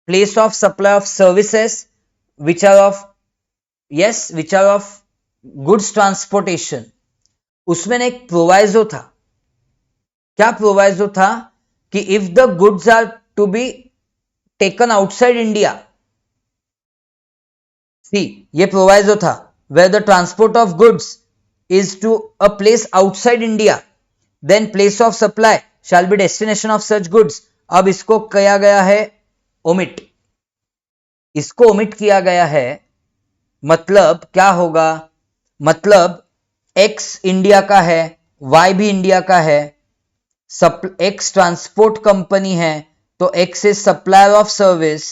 place of supply of services which are of goods transportation. उसमें एक प्रोवाइजो था. क्या प्रोवाइजो था? कि if the goods are to be taken outside India, see ये प्रोवाइजो था, where the transport of goods is to a place outside India, then place of supply shall be destination of such goods. अब इसको किया गया है omit. इसको omit किया गया है, मतलब क्या होगा, मतलब एक्स इंडिया का है, वाई भी इंडिया का है, एक्स ट्रांसपोर्ट कंपनी है, तो X is supplier of service,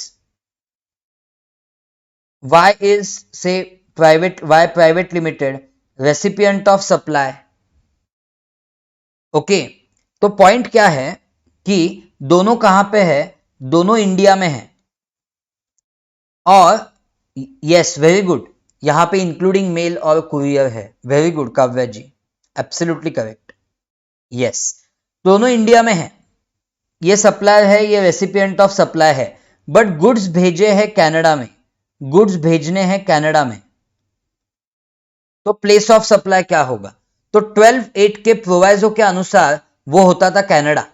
Y is say private, Y private limited recipient of supply. Okay, तो पॉइंट क्या है कि दोनों कहां पे है, दोनों इंडिया में है, और यस वेरी गुड, यहां पे इंक्लूडिंग मेल और कुरियर है, वेरी गुड काव्या जी, एब्सोल्युटली करेक्ट, यस दोनों इंडिया में है, ये सप्लायर है, ये रेसिपिएंट ऑफ सप्लाई है, बट गुड्स भेजे हैं कनाडा में, गुड्स भेजने हैं कनाडा में, तो प्लेस ऑफ सप्लाई क्या होगा, तो 12(8) के प्रोवाइजो के अनुसार वो होता था Canada,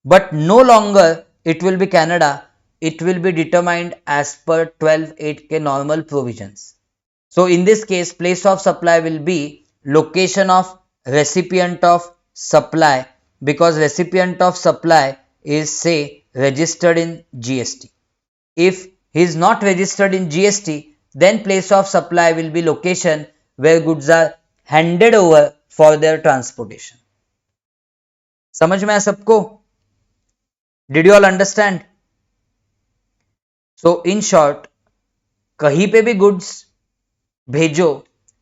but no longer it will be Canada, it will be determined as per 12(8) के normal provisions. So in this case, place of supply will be location of recipient of supply, because recipient of supply is say registered in GST. If he is not registered in GST, then place of supply will be location where goods are handed over for their transportation. समझ में आया सबको? Did you all understand? So in short, कहीं पे भी goods भेजो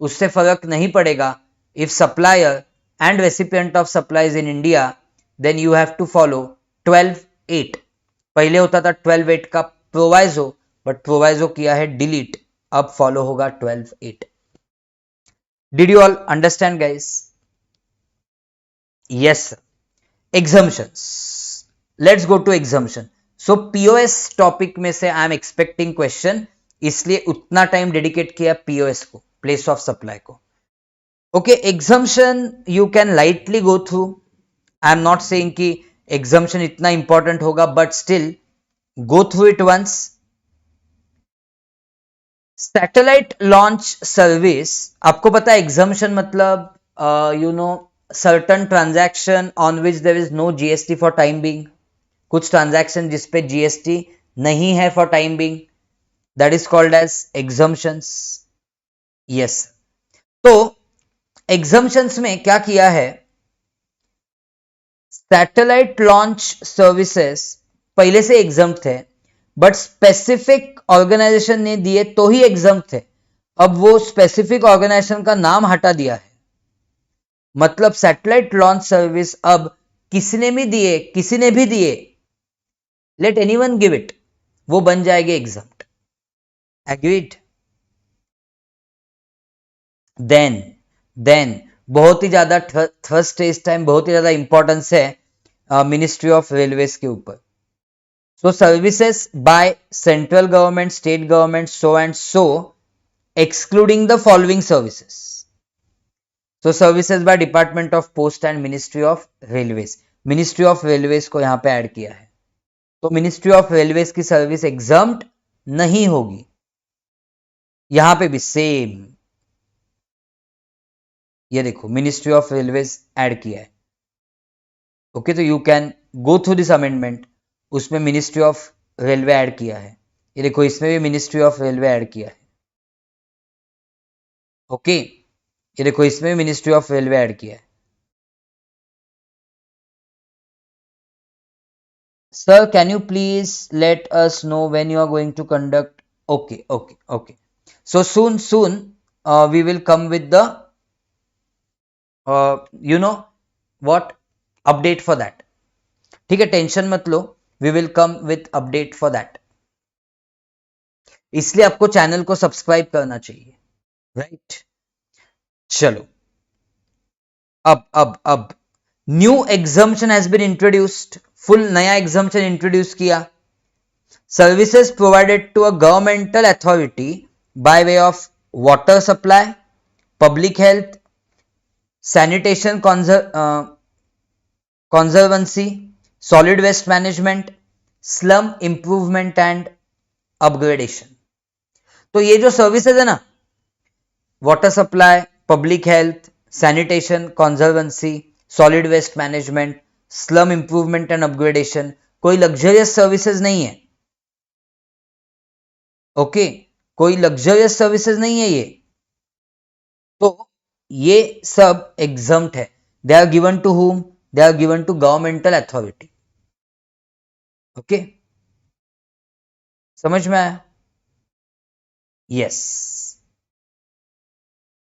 उससे फर्क नहीं पड़ेगा, if supplier and recipient of supplies in India, then you have to follow 12(8). पहले होता था 12(8) का प्रोवाइजो, बट प्रोवाइजो किया है डिलीट, अब फॉलो होगा 12(8). Did you all understand guys? Yes. Exemptions, let's go to exemption. So POS topic में से आई एम एक्सपेक्टिंग क्वेश्चन, इसलिए उतना टाइम डेडिकेट किया पीओएस को, प्लेस ऑफ सप्लाई को। Okay, exemption you can lightly go through, I am not saying कि exemption इतना important होगा, but still go through it once. Satellite launch service, आपको पता है एग्जम्पशन मतलब you know certain transaction on which there is no GST for time being, कुछ transaction जिसपे GST नहीं है for time being, that is called as exemptions. Yes, तो exemptions में क्या किया है, सैटेलाइट लॉन्च सर्विसेज पहले से एग्जम्प्ट थे, बट स्पेसिफिक ऑर्गेनाइजेशन ने दिए तो ही एग्जम्प्ट थे, अब वो स्पेसिफिक ऑर्गेनाइजेशन का नाम हटा दिया है, मतलब सैटेलाइट लॉन्च सर्विस अब किसने भी दिए, लेट एनीवन गिव इट, वो बन जाएगी एग्जम्प्ट। एग्रीड? देन बहुत ही ज्यादा थर्स्ट इस टाइम बहुत ही ज्यादा इंपॉर्टेंस है मिनिस्ट्री ऑफ रेलवेज के ऊपर। So services by central government, state government, so and so, excluding the following services. So services by department of post and ministry of railways, ministry of railways को यहां पे add किया है, तो ministry of railways की service exempt नहीं होगी। यहां पे भी सेम, ये देखो मिनिस्ट्री ऑफ रेलवेज ऐड किया है। ओके, तो you can go through this amendment, उसमें मिनिस्ट्री ऑफ रेलवे ऐड किया है, ये देखो इसमें भी मिनिस्ट्री ऑफ रेलवे ऐड किया है। ओके, ये देखो इसमें भी मिनिस्ट्री ऑफ रेलवे ऐड किया है। Sir, can you please let us know when you are going to conduct? Okay. So soon, we will come with the, you know what, update for that. ठीक है, tension मत लो, we will come with update for that. इसलिए आपको channel को subscribe करना चाहिए, right? चलो, अब new exemption has been introduced, full नया एग्जम्पशन इंट्रोड्यूस किया। Services provided to a governmental authority by way of water supply, public health, sanitation conservancy, solid waste management, slum improvement and upgradation. तो ये जो services है ना, water supply, public health, sanitation conservancy, solid waste management, slum improvement and upgradation, कोई luxurious services नहीं है, okay, कोई luxurious services नहीं है ये, तो ये सब एग्जम्प्ट है. They are given to whom? They are given to governmental authority. Okay, समझ में आया? यस.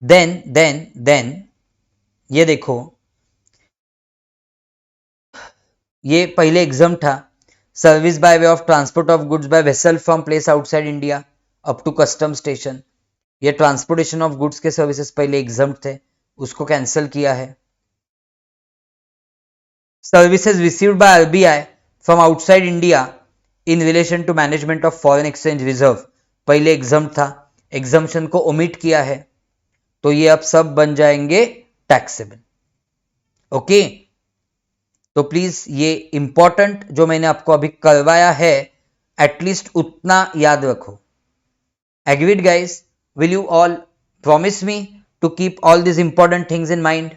देन ये देखो, ये पहले एग्जाम था. Service by way of transport of goods by vessel from place outside India up to custom station. ये transportation of goods के सर्विसेज पहले एग्जाम थे, उसको कैंसिल किया है. Services received by RBI from outside India in relation to management of foreign exchange reserve, पहले exam था, exemption को ओमिट किया है, तो ये अब सब बन जाएंगे टैक्सेबल. ओके, तो प्लीज ये इंपॉर्टेंट जो मैंने आपको अभी करवाया है, एटलीस्ट उतना याद रखो. Agreed guys? Will you all promise me to keep all this important things in mind?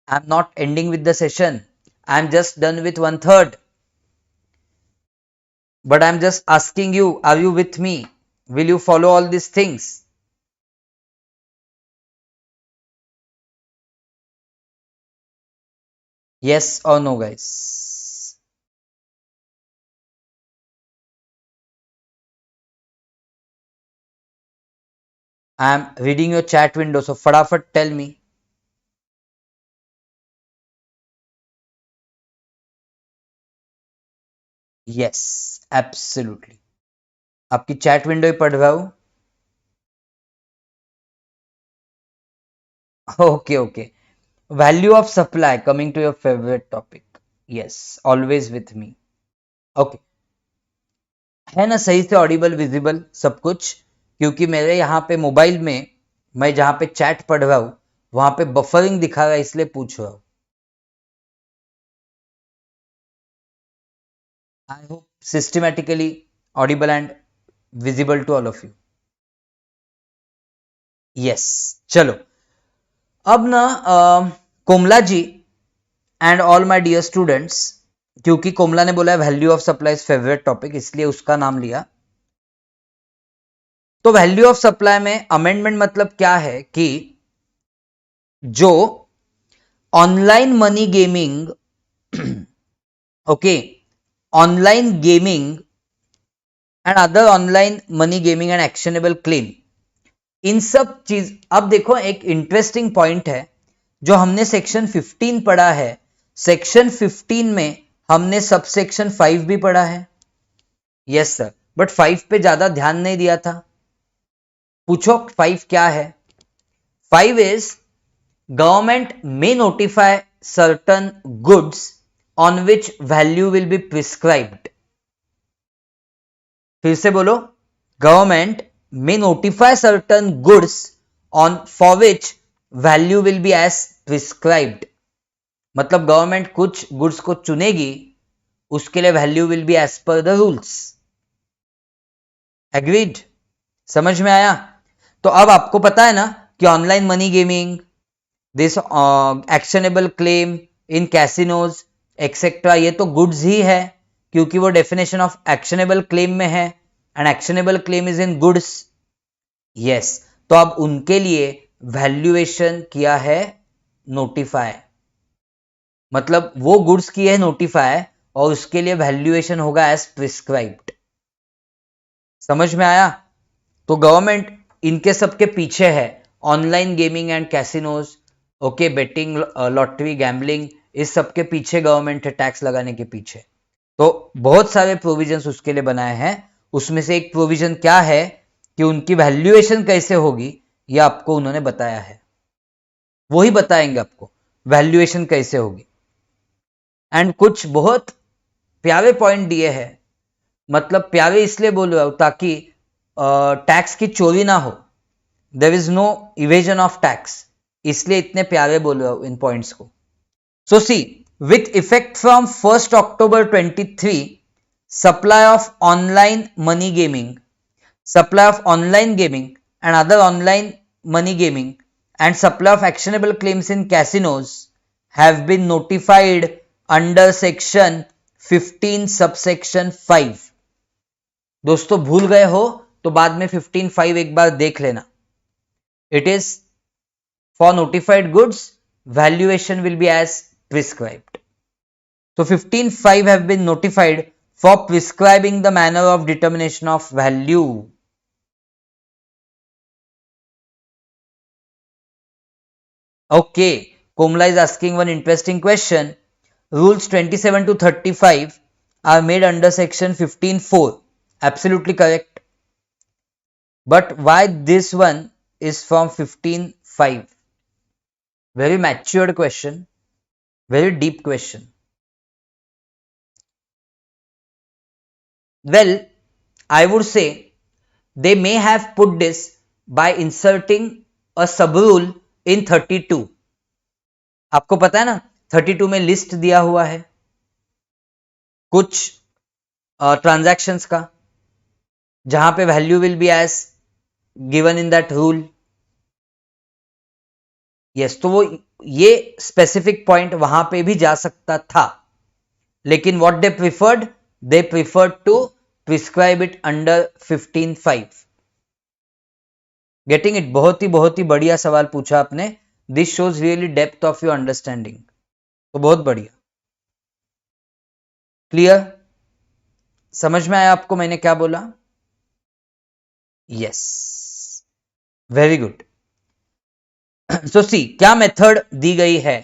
I am not ending with the session, I am just done with 1/3, but I am just asking you, are you with me? Will you follow all these things? Yes or no, guys? I am reading your chat window, so फटाफट tell me. Yes, absolutely. आपकी chat window ही पढ़ रहा हूं. Okay okay. Value of supply, coming to your favourite topic. Yes, always with me. Okay, है ना सही से ऑडिबल विजिबल सब कुछ? क्योंकि मेरे यहाँ पे मोबाइल में मैं जहां पे चैट पढ़ रहा हूं वहां पे बफरिंग दिखा रहा है, इसलिए पूछ रहा हूं. I hope systematically audible and visible to all of you. Yes, चलो अब ना Komala ji and all my dear students, क्योंकि कोमला ने बोला है value of supply is favourite topic, इसलिए उसका नाम लिया. तो वैल्यू ऑफ सप्लाई में अमेंडमेंट मतलब क्या है कि जो online money gaming, okay, online gaming and other online money gaming and actionable claim, इन सब चीज. अब देखो एक इंटरेस्टिंग पॉइंट है जो हमने सेक्शन 15 पढ़ा है. सेक्शन 15 में हमने सब सेक्शन 5 भी पढ़ा है. यस सर, बट 5 पे ज्यादा ध्यान नहीं दिया था. पूछो 5 क्या है? 5 is government may notify certain goods on which value will be prescribed. फिर से बोलो, government may notify certain goods on for which value will be as prescribed. मतलब गवर्नमेंट कुछ गुड्स को चुनेगी, उसके लिए value will be as per the rules. Agreed? समझ में आया? तो अब आपको पता है ना कि online money gaming, this actionable claim in casinos etcetera, ये तो गुड्स ही है, क्योंकि वो डेफिनेशन ऑफ एक्शनेबल क्लेम में है. And actionable claim is in goods. Yes, तो अब उनके लिए वैल्यूएशन किया है नोटिफाई, मतलब वो गुड्स की है नोटिफाई और उसके लिए वैल्यूएशन होगा एज प्रिस्क्राइब्ड. समझ में आया? तो गवर्नमेंट इनके सबके पीछे है, online gaming and casinos, okay, betting, lottery, gambling, इस सब के पीछे गवर्नमेंट है, टैक्स लगाने के पीछे. तो बहुत सारे प्रोविजंस उसके लिए बनाए हैं. उसमें से एक प्रोविजन क्या है कि उनकी वैल्यूएशन कैसे होगी, ये आपको उन्होंने बताया है. वही बताएंगे आपको वैल्यूएशन कैसे होगी. एंड कुछ बहुत प्यारे पॉइंट दिए हैं, मतलब प्यारे इसलिए बोल रहा हूं ताकि टैक्स की चोरी ना हो. There is no evasion of tax, इसलिए इतने प्यारे बोल रहा हूं इन पॉइंट्स को. So see, with effect from 1 October 23, supply of online money gaming, supply of online gaming and other online money gaming and supply of actionable claims in casinos have been notified under section 15 subsection 5. दोस्तों भूल गए हो तो बाद में 15.5 एक बार देख लेना. It is for notified goods valuation will be as prescribed. So 15.5 have been notified for prescribing the manner of determination of value. Okay, Komla is asking one interesting question. Rules 27 to 35 are made under section 15.4. Absolutely correct. But why this one is from 15.5? Very matured question, very deep question. Well, I would say they may have put this by inserting a sub rule in 32. आपको पता है ना 32 में list दिया हुआ है कुछ transactions का जहां पे value will be as given in that rule. Yes, तो वो ये स्पेसिफिक पॉइंट वहां पे भी जा सकता था, लेकिन what they preferred to prescribe it under 15.5. Getting it? बहुत ही बढ़िया सवाल पूछा आपने. This shows really depth of your understanding. तो बहुत बढ़िया. क्लियर? समझ में आया आपको मैंने क्या बोला? Yes, very good. So see, क्या मेथड दी गई है?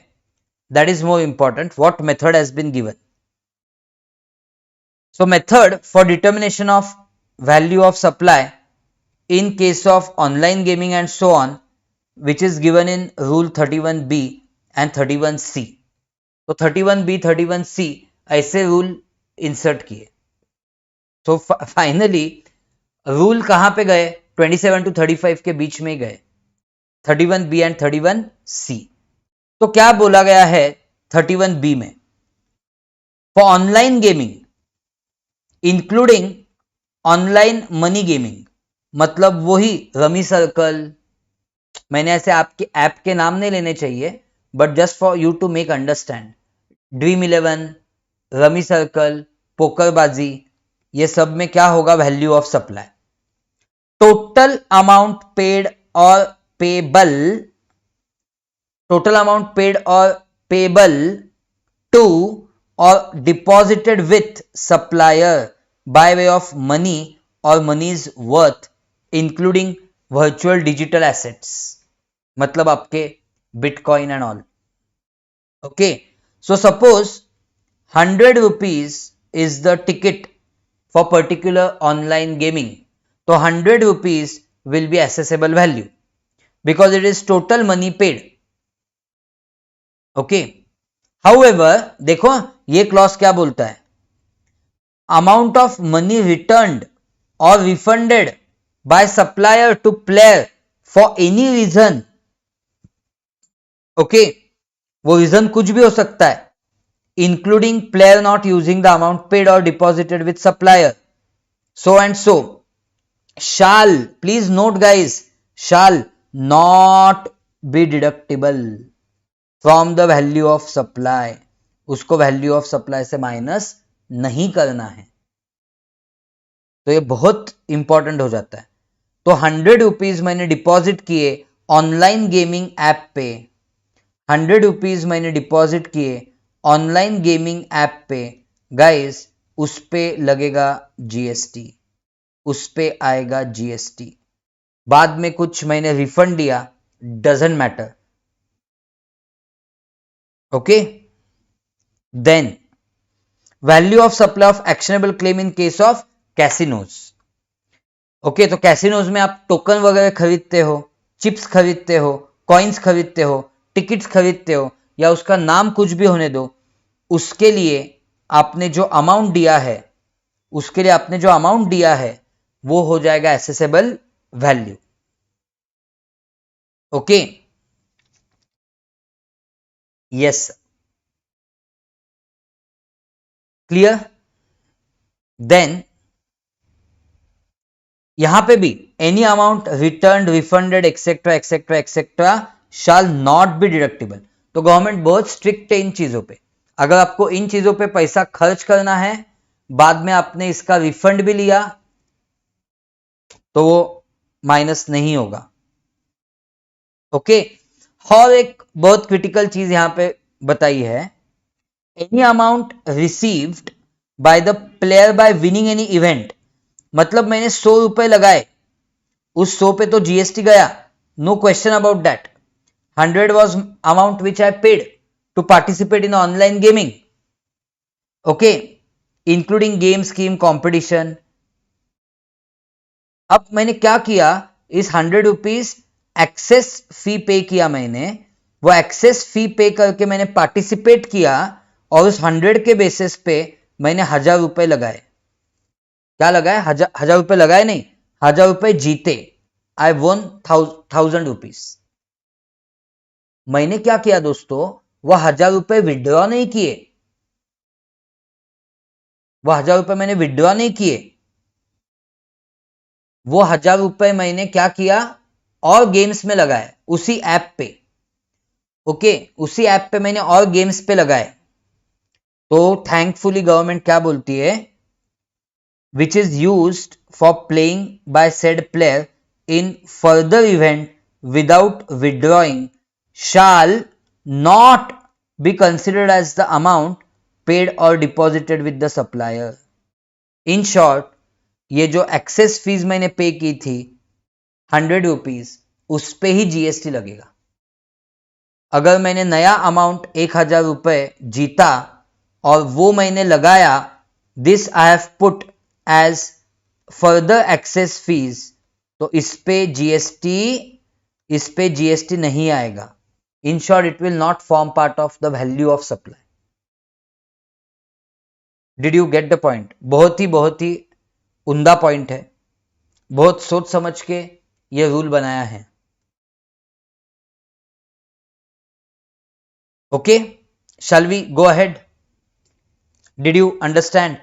That is more important. What method has been given? So method for determination of value of supply in case of online gaming and so on, which is given in rule 31b and 31c. तो 31b 31c ऐसे rule insert किए. तो finally rule कहां पे गए? 27 to 35 के बीच में गए, 31b एंड 31c. तो क्या बोला गया है 31b में? For online gaming including online money gaming, मतलब वही रमी सर्कल. मैंने ऐसे आपके ऐप के नाम नहीं लेने चाहिए, but just for you to make understand. Dream 11, rummy circle, PokerBaazi, ये सब में क्या होगा? Value of supply. Total amount paid और पेबल, टोटल अमाउंट पेड और पेबल टू और deposited with supplier by way of money और money's worth including virtual digital assets, मतलब आपके bitcoin and all. Okay, so suppose 100 rupees is the ticket for particular online gaming. तो 100 rupees will be assessable value because it is total money paid. Okay, however देखो ये clause क्या बोलता है? Amount of money returned or refunded by supplier to player for any reason. Okay, वो reason कुछ भी हो सकता है, including player not using the amount paid or deposited with supplier, so and so, shall, please note guys, shall not be deductible from the value of supply. उसको value of supply से minus नहीं करना है. तो ये बहुत important हो जाता है. तो 100 रुपीज मैंने डिपॉजिट किए ऑनलाइन गेमिंग ऐप पे, 100 रुपीज मैंने डिपॉजिट किए ऑनलाइन गेमिंग ऐप पे, गाइस उस पे लगेगा जीएसटी, उस पे आएगा जीएसटी. बाद में कुछ मैंने रिफंड दिया, doesn't matter. Okay, then value of supply of actionable claim in case of casinos. Okay, तो कैसीनोज में आप टोकन वगैरह खरीदते हो, चिप्स खरीदते हो, कॉइन्स खरीदते हो, टिकट्स खरीदते हो, या उसका नाम कुछ भी होने दो, उसके लिए आपने जो अमाउंट दिया है, उसके लिए आपने जो अमाउंट दिया है वो हो जाएगा assessable value. Okay, yes, clear? Then यहां पे भी any amount return, refunded etcetera etcetera etcetera shall not be deductible. तो गवर्नमेंट बहुत स्ट्रिक्ट है इन चीजों पे. अगर आपको इन चीजों पे पैसा खर्च करना है, बाद में आपने इसका रिफंड भी लिया, तो वो माइनस नहीं होगा। ओके, और एक बहुत क्रिटिकल चीज यहां पे बताई है, any amount received by the player bye winning any event. मतलब मैंने 100 रुपए लगाए, उस 100 पे तो जीएसटी गया, no question about that. 100 was amount which I paid to participate in online gaming, okay, including game scheme competition। अब मैंने क्या किया, इस 100 रुपीज एक्सेस फी पे किया मैंने, वो एक्सेस फी पे करके मैंने पार्टिसिपेट किया, और उस 100 के बेसिस पे मैंने 1000 रुपए लगाए। क्या लगाए? 1000 रुपए लगाए नहीं, 1000 रुपए जीते। आई वॉन 1000 रुपीज। मैंने क्या किया दोस्तों, वह 1000 रुपए विड्रॉ नहीं किए, वह 1000 रुपए मैंने विड्रॉ नहीं किए, वो 1000 रुपए मैंने क्या किया, और गेम्स में लगाए उसी ऐप पे। ओके, उसी ऐप पे मैंने और गेम्स पे लगाए। तो थैंकफुली गवर्नमेंट क्या बोलती है, which is used for playing by said player in further event without withdrawing shall not be considered as the amount paid or deposited with the supplier। In short, ये जो access fees मैंने पे की थी 100 rupees, उस पे ही GST लगेगा। अगर मैंने नया अमाउंट 1000 रुपए जीता और वो मैंने लगाया, this I have put as further excess fees, तो इस पे जीएसटी नहीं आएगा। In short, it will not form part of the value of supply। Did you get the point? बहुत ही उम्दा पॉइंट है, बहुत सोच समझ के ये रूल बनाया है। Okay, shall we go ahead? Did you understand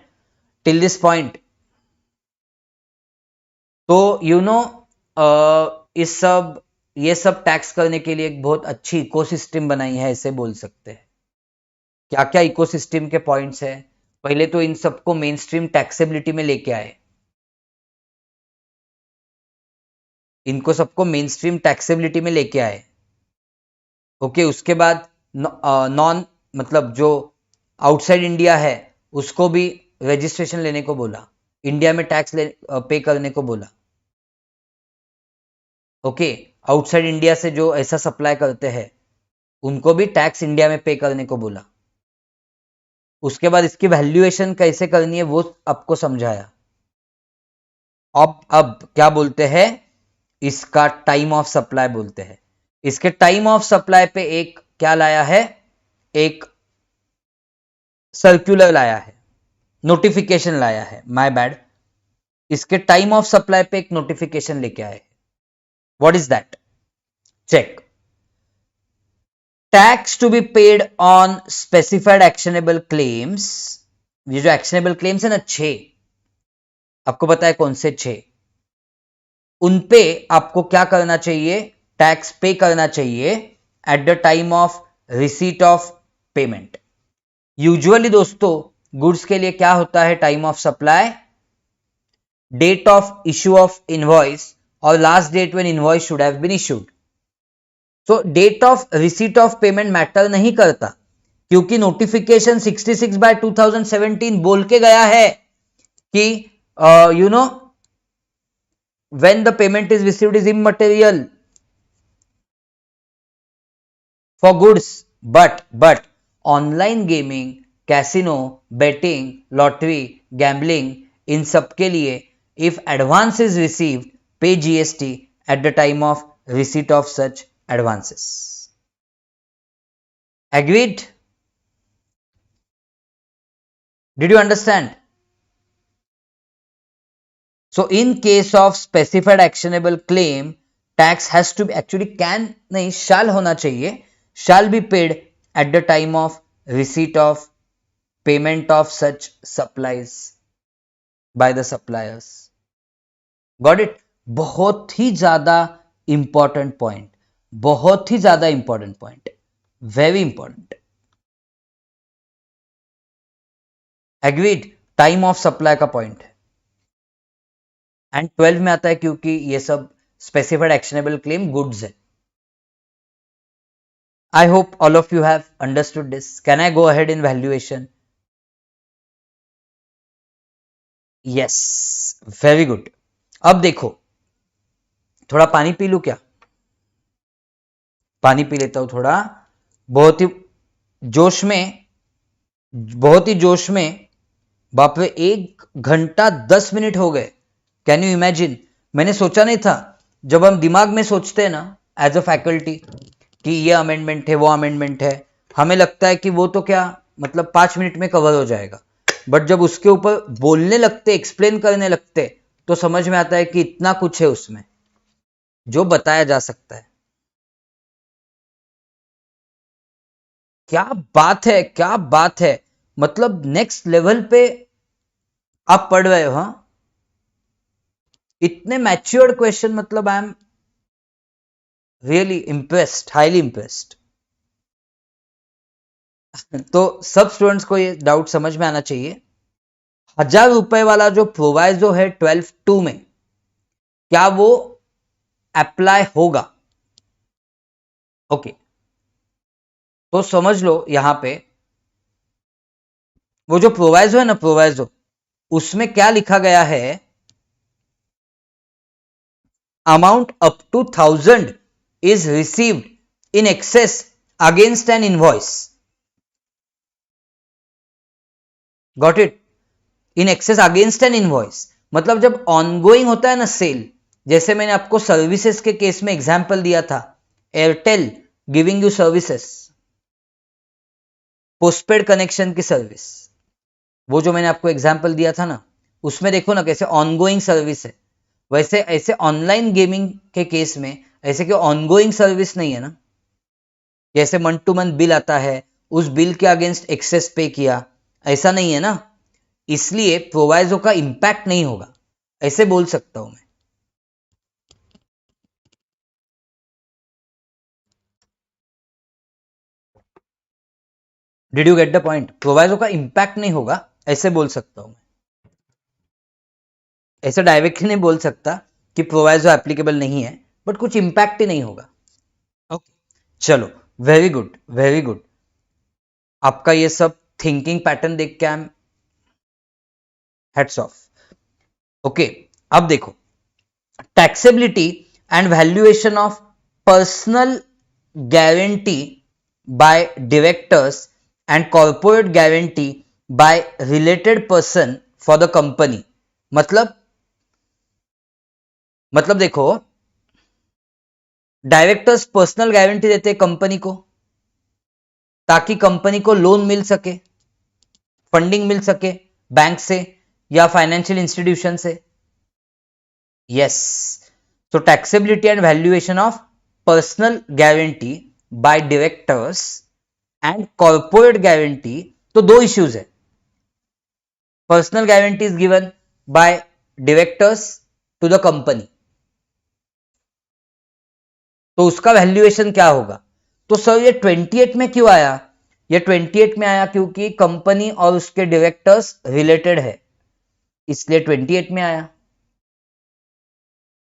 till this point? तो ये सब टैक्स करने के लिए एक बहुत अच्छी इकोसिस्टम बनाई है, ऐसे बोल सकते हैं। क्या क्या इकोसिस्टम के पॉइंट्स है? पहले तो इन सबको मेन स्ट्रीम टैक्सेबिलिटी में लेके आए, इनको सबको मेन स्ट्रीम टैक्सेबिलिटी में लेके आए। ओके, उसके बाद नॉन मतलब जो आउटसाइड इंडिया है उसको भी रजिस्ट्रेशन लेने को बोला, इंडिया में टैक्स पे करने को बोला। ओके, आउटसाइड इंडिया से जो ऐसा सप्लाई करते हैं उनको भी टैक्स इंडिया में पे करने को बोला। उसके बाद इसकी वैल्यूएशन कैसे करनी है वो आपको समझाया। अब क्या बोलते हैं, इसका टाइम ऑफ सप्लाई बोलते हैं। इसके टाइम ऑफ सप्लाई पे एक क्या लाया है, एक सर्कुलर लाया है, नोटिफिकेशन लाया है, माय बैड। इसके टाइम ऑफ सप्लाई पे एक नोटिफिकेशन लेके आए। What is that? Check, tax to be paid on specified actionable claims. ये जो एक्शनेबल क्लेम्स है ना 6, आपको पता है कौन से 6, उन पे आपको क्या करना चाहिए, टैक्स पे करना चाहिए at the time of receipt of payment. Usually दोस्तों गुड्स के लिए क्या होता है time of supply, date of issue of invoice और last date when invoice should have been issued. So date of receipt of payment matter नहीं करता, क्योंकि नोटिफिकेशन 66/2017 बोल के गया है कि when the payment is received is immaterial for goods, but online gaming, casino, betting, lottery, gambling, इन सब के लिए if advance is received, pay GST at the time of receipt of such advances। Agreed? Did you understand? So in case of specified actionable claim, tax has to be, actually can नहीं, shall होना चाहिए, shall be paid at the time of receipt of payment of such supplies by the suppliers। Got it? बहुत ही ज्यादा important point, बहुत ही ज्यादा important point, very important. Agreed? Time of supply का point है। And 12 में आता है क्योंकि ये सब स्पेसिफाइड एक्शनेबल क्लेम गुड्स है. I hope all of you have understood this. Can I go ahead in valuation? Yes, very good. अब देखो, थोड़ा पानी पी लूं क्या? पानी पी लेता हूं थोड़ा. बहुत ही जोश में, बहुत ही जोश में. बाप रे, 1 घंटा 10 मिनट हो गए. Can you imagine? मैंने सोचा नहीं था. जब हम दिमाग में सोचते हैं ना एज अ फैकल्टी कि ये अमेंडमेंट है, वो अमेंडमेंट है, हमें लगता है कि वो तो क्या मतलब 5 मिनट में कवर हो जाएगा. बट जब उसके ऊपर बोलने लगते, एक्सप्लेन करने लगते, तो समझ में आता है कि इतना कुछ है उसमें जो बताया जा सकता है. क्या बात है, क्या बात है. मतलब नेक्स्ट लेवल पे आप पढ़ रहे हो. हाँ, इतने मैच्योर्ड क्वेश्चन. मतलब I am really impressed, highly impressed. तो सब स्टूडेंट्स को ये डाउट समझ में आना चाहिए. 1,000 रुपए वाला जो प्रोवाइजो है 12(2) में, क्या वो अप्लाई होगा? ओके, तो समझ लो यहां पे वो जो प्रोवाइजो है ना, प्रोवाइजो, उसमें क्या लिखा गया है? Amount up to 1,000 is received in excess against an invoice. Got it? In excess against an invoice मतलब जब ऑनगोइंग होता है ना सेल, जैसे मैंने आपको सर्विसेज के केस में एग्जांपल दिया था, Airtel giving you services, postpaid connection की सर्विस, वो जो मैंने आपको एग्जांपल दिया था ना, उसमें देखो ना कैसे ऑनगोइंग सर्विस है. वैसे ऐसे ऑनलाइन गेमिंग के केस में ऐसे कि ऑनगोइंग सर्विस नहीं है ना. जैसे मंथ टू मंथ बिल आता है, उस बिल के अगेंस्ट एक्सेस पे किया, ऐसा नहीं है ना. इसलिए प्रोवाइजो का इंपैक्ट नहीं होगा, ऐसे बोल सकता हूं मैं. Did you get the point? Proviso का इंपैक्ट नहीं होगा, ऐसे बोल सकता हूं मैं. ऐसे डायरेक्टली नहीं बोल सकता कि प्रोवाइजो एप्लीकेबल नहीं है, बट कुछ इंपैक्ट ही नहीं होगा. ओके, चलो, वेरी गुड, वेरी गुड. आपका ये सब थिंकिंग पैटर्न देख के I am heads of. Okay, अब देखो, taxability and valuation of personal guarantee by directors and corporate guarantee bye related person for the company. मतलब देखो, डायरेक्टर्स पर्सनल गारंटी देते हैं कंपनी को ताकि कंपनी को लोन मिल सके, फंडिंग मिल सके बैंक से या फाइनेंशियल इंस्टीट्यूशन से. यस, तो taxability and valuation of personal guarantee by directors and corporate guarantee, तो दो इश्यूज है. Personal guarantee is given by directors to the company, तो उसका वैल्यूएशन क्या होगा? तो सर ये 28 में क्यों आया? ये 28 में आया क्योंकि कंपनी और उसके डायरेक्टर्स रिलेटेड है, इसलिए 28 में आया.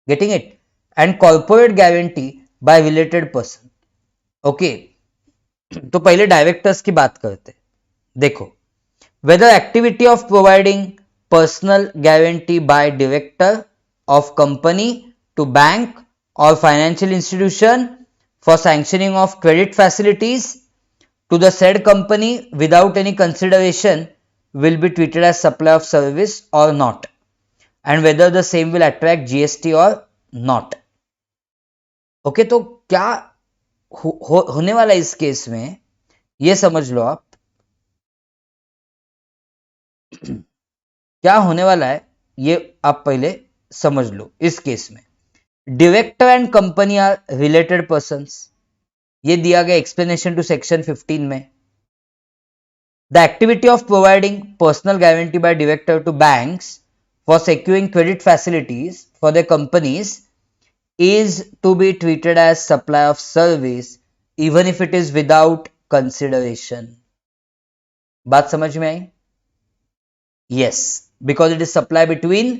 Getting it? And corporate guarantee bye related person. Okay, तो पहले डायरेक्टर्स की बात करते. देखो, whether activity of providing personal guarantee by director of company to bank or financial institution for sanctioning of credit facilities to the said company without any consideration will be treated as supply of service or not, and whether the same will attract GST or not. Okay, तो क्या होने वाला इस case में, ये समझ लो आप. क्या होने वाला है ये आप पहले समझ लो. इस केस में director and company are related persons, ये दिया गया एक्सप्लेनेशन टू सेक्शन 15 में. The activity of providing personal guarantee by director to banks for securing credit facilities for the companies is to be treated as supply of service even if it is without consideration. बात समझ में आई? Yes, because it is supply between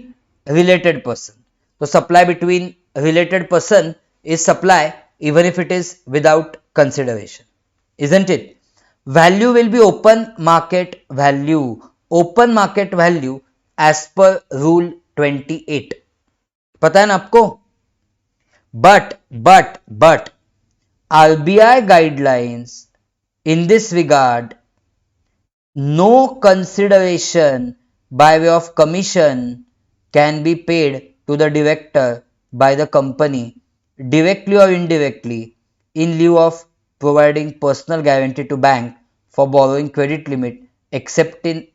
related person. तो supply between related person is supply even if it is without consideration, isn't it? Value will be open market value as per rule 28, पता है ना आपको? but RBI guidelines in this regard, no consideration by way of commission can be paid to the director by the company directly or indirectly in lieu of providing personal guarantee to bank for borrowing credit limit except in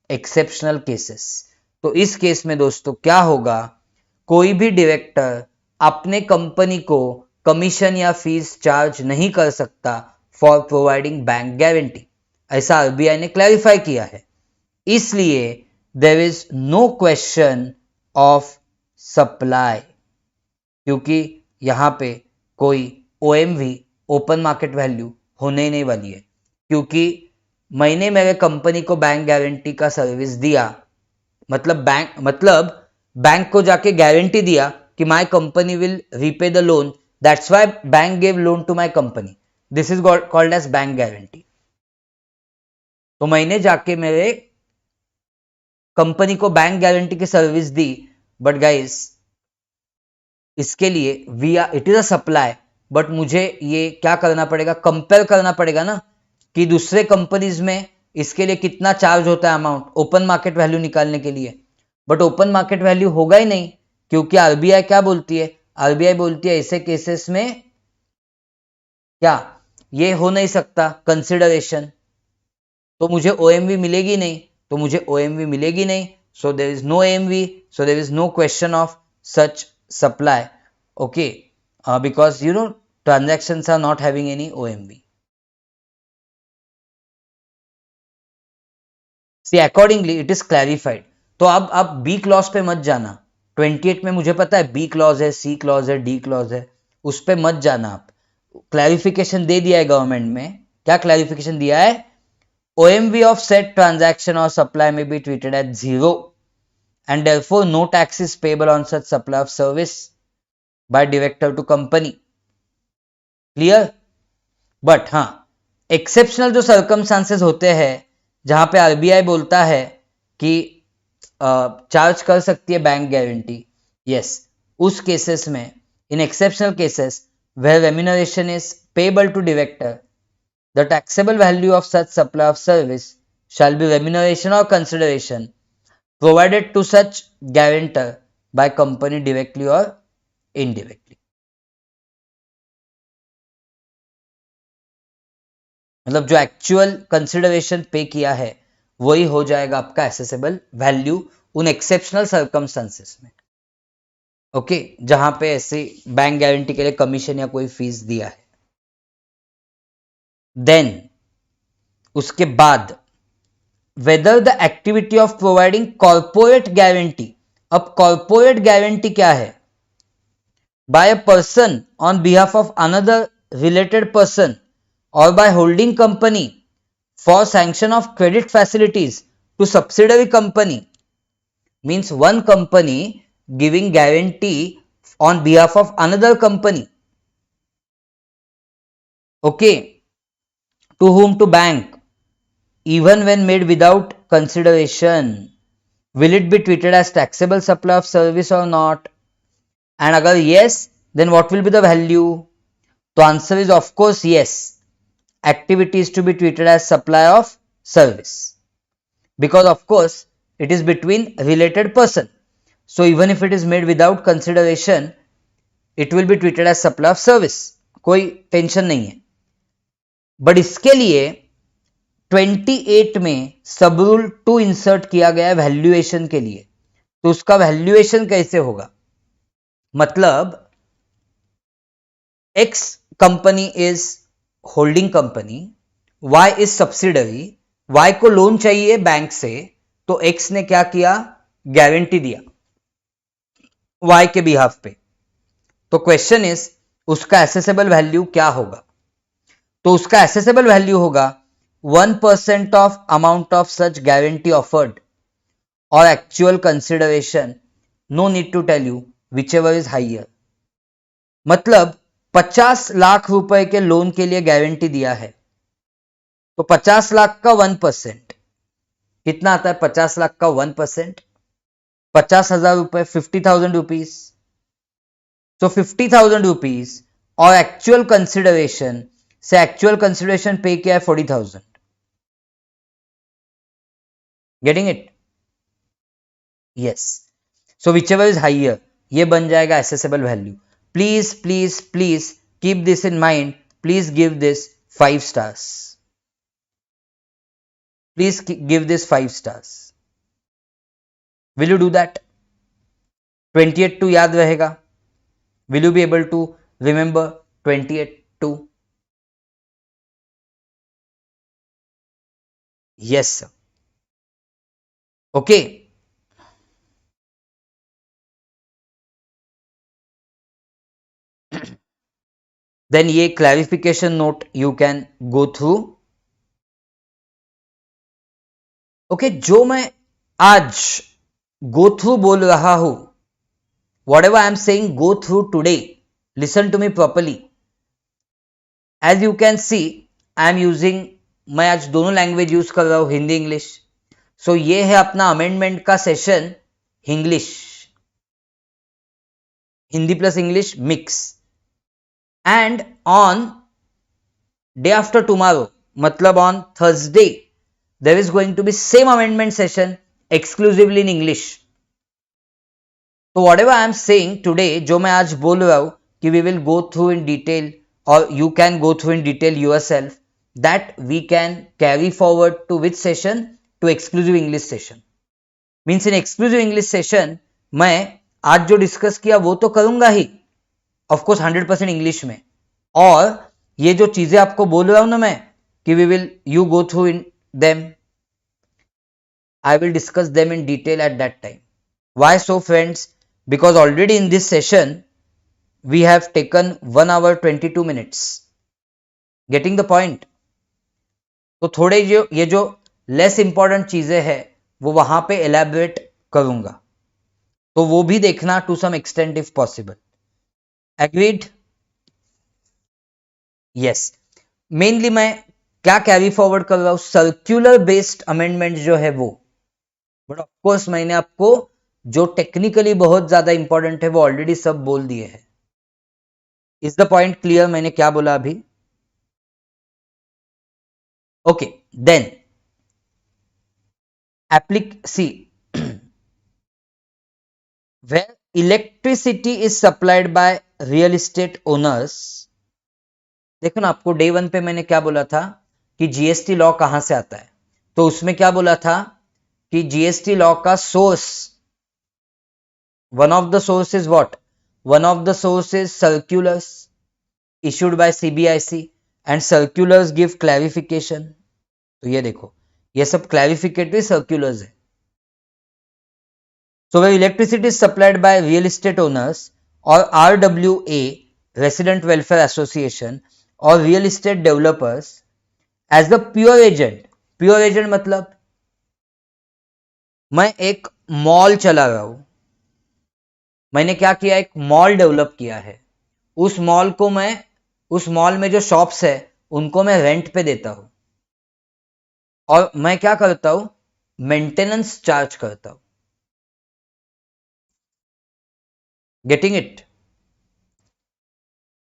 exceptional cases. तो इस case में दोस्तों क्या होगा, कोई भी director अपने company को कमीशन या फीस चार्ज नहीं कर सकता फॉर प्रोवाइडिंग बैंक गारंटी, ऐसा आरबीआई ने क्लैरिफाई किया है. इसलिए there is no question of supply, क्योंकि यहां पे कोई OMV ओपन मार्केट वैल्यू होने ही नहीं वाली है, क्योंकि मैंने मेरे कंपनी को बैंक गारंटी का सर्विस दिया, मतलब बैंक को जाके गारंटी दिया कि my company will repay the loan, that's why bank gave loan to my company, this is called as bank guarantee. तो मैंने जाके मेरे कंपनी को बैंक गारंटी की सर्विस दी, बट गाइस इसके लिए it is a supply, but मुझे ये क्या करना पड़ेगा, कंपेयर करना पड़ेगा ना कि दूसरे कंपनीज में इसके लिए कितना चार्ज होता है अमाउंट ओपन मार्केट वैल्यू निकालने के लिए. बट ओपन मार्केट वैल्यू होगा ही नहीं, क्योंकि आरबीआई क्या बोलती है, आरबीआई बोलती है ऐसे केसेस में क्या ये हो नहीं सकता कंसिडरेशन, तो मुझे OMV मिलेगी नहीं, so there is no OMV, so there is no question of such supply, okay, because transactions are not having any OMV. See, accordingly it is clarified. तो अब आप बी क्लॉज पे मत जाना, 28 में मुझे पता है बी क्लॉज है, सी क्लॉज है, डी क्लॉज है, उस पे मत जाना आप. क्लैरिफिकेशन दे दिया है गवर्नमेंट में, क्या क्लैरिफिकेशन दिया है, OMV of said transaction or supply may be treated as zero and therefore no tax is payable on such supply of service by director to company. Clear? But हाँ, exceptional जो circumstances होते हैं जहां पे RBI बोलता है कि charge कर सकती है बैंक गारंटी, यस, उस केसेस में, in exceptional cases where remuneration is payable to director, the taxable value of such supply of service shall be remuneration or consideration provided to such guarantor by company directly or indirectly. मतलब जो actual consideration पे किया है वही हो जाएगा आपका assessable value उन एक्सेप्शनल सर्कमस्टांसेस में, ओके, जहां पे ऐसे बैंक गारंटी के लिए कमीशन या कोई फीस दिया है. देन उसके बाद whether the activity of providing corporate guarantee. अब कॉर्पोरेट गारंटी क्या है, by a person on behalf of another related person और by holding company for sanction of credit facilities to subsidiary company, means one company giving guarantee on behalf of another company, okay, to whom to bank, even when made without consideration, will it be treated as taxable supply of service or not? And agar yes, then what will be the value? The answer is of course yes. Activity is to be treated as supply of service, because of course it is between related person. So even if it is made without consideration, it will be treated as supply of service. कोई tension नहीं है. But इसके लिए 28 में सब rule 2 insert किया गया valuation के लिए. तो उसका वैल्यूएशन कैसे होगा, मतलब X company is holding company, Y is subsidiary, Y को लोन चाहिए बैंक से, तो एक्स ने क्या किया, गारंटी दिया वाई के बिहाफ पे. तो क्वेश्चन इज उसका एसेसेबल वैल्यू क्या होगा, तो उसका एसेसेबल वैल्यू होगा 1% of amount of such guarantee offered और actual consideration, no need to tell you whichever is higher. मतलब 50 लाख रुपए के लोन के लिए गारंटी दिया है, तो 50 लाख का 1% कितना आता है? 50 लाख का 1% 50,000 रुपए, 50,000 रुपीज. So 50,000 rupees और एक्चुअल कंसिडरेशन से एक्चुअल कंसिडरेशन पे किया है 40,000. Getting it? Yes. So whichever is higher, ये बन जाएगा assessable value. Please please please keep this in mind. Please give this 5 stars. Please give this 5 stars. Will you do that? 28 याद रहेगा? Will you be able to remember 28? Yes, sir. Okay. Then ये clarification note you can go through. Okay, जो मैं आज go through बोल रहा हूं, whatever I am saying go through today, listen to me properly. As you can see, I am using, मैं आज दोनों लैंग्वेज यूज कर रहा हूं, हिंदी इंग्लिश. सो ये है अपना अमेंडमेंट का session, English, Hindi plus English mix. And on day after tomorrow, मतलब on Thursday, there is going to be same amendment session exclusively in English. So whatever I am saying today, जो मैं आज बोल रहा हूं कि we will go through in detail or you can go through in detail yourself, that we can carry forward to which session? To exclusive English session. Means in exclusive English session मैं आज जो discuss किया वो तो करूंगा ही, of course 100% English में. और ये जो चीजें आपको बोल रहा हूं ना मैं कि we will you go through in them, I will discuss them in detail at that time. Why so, friends? Because already in this session we have taken 1 hour 22 minutes. Getting the point? तो थोड़े ये जो less important चीजें हैं वो वहां पे elaborate करूंगा, तो वो भी देखना to some extent if possible. Agreed? Yes. Mainly मैं क्या कैरी फॉरवर्ड कर रहा हूं? सर्क्यूलर बेस्ड अमेंडमेंट जो है वो. बट ऑफ कोर्स मैंने आपको जो टेक्निकली बहुत ज्यादा इंपॉर्टेंट है वो ऑलरेडी सब बोल दिए हैं. इज द पॉइंट क्लियर मैंने क्या बोला अभी? Okay, then see where electricity is supplied by real estate owners. देखो ना, आपको डे 1 पे मैंने क्या बोला था कि जीएसटी लॉ कहां से आता है, तो उसमें क्या बोला था कि जीएसटी लॉ का source, one of the source is what? One of the source is circulars issued by CBIC and circulars give clarification. तो ये देखो, ये सब clarificatory circulars है. So where electricity is supplied by real estate owners or RWA, Resident Welfare Association, or real estate developers as the pure agent. Pure agent मतलब मैं एक mall चला रहा हूं, मैंने क्या किया? एक मॉल डेवलप किया है. उस मॉल को मैं, उस मॉल में जो शॉप्स है उनको मैं रेंट पे देता हूं और मैं क्या करता हूं? मेंटेनेंस चार्ज करता हूं. Getting it?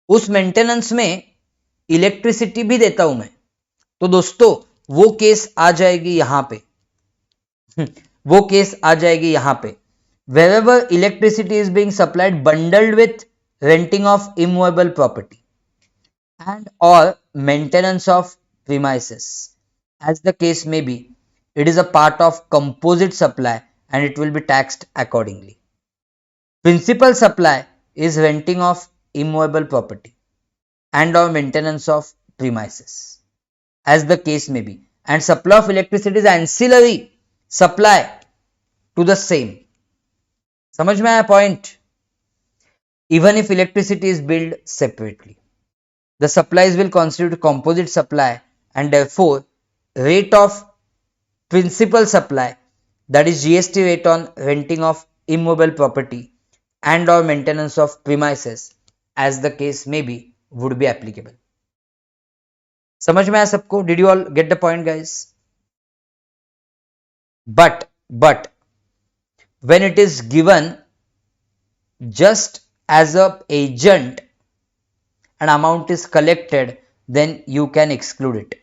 उस मेंटेनेंस में इलेक्ट्रिसिटी भी देता हूं मैं. तो दोस्तों वो केस आ जाएगी यहां पे वो केस आ जाएगी यहां पे. wherever electricity is being supplied bundled with renting of immovable property and or maintenance of premises, as the case may be, it is a part of composite supply and it will be taxed accordingly. Principal supply is renting of immovable property and or maintenance of premises, as the case may be, and supply of electricity is ancillary supply to the same. समझ में आया point? Even if electricity is billed separately, the supplies will constitute composite supply and therefore rate of principal supply, that is GST rate on renting of immovable property, and or maintenance of premises as the case may be would be applicable. समझ में आया सबको? Did you all get the point, guys? But when it is given just as a agent, an amount is collected, then you can exclude it.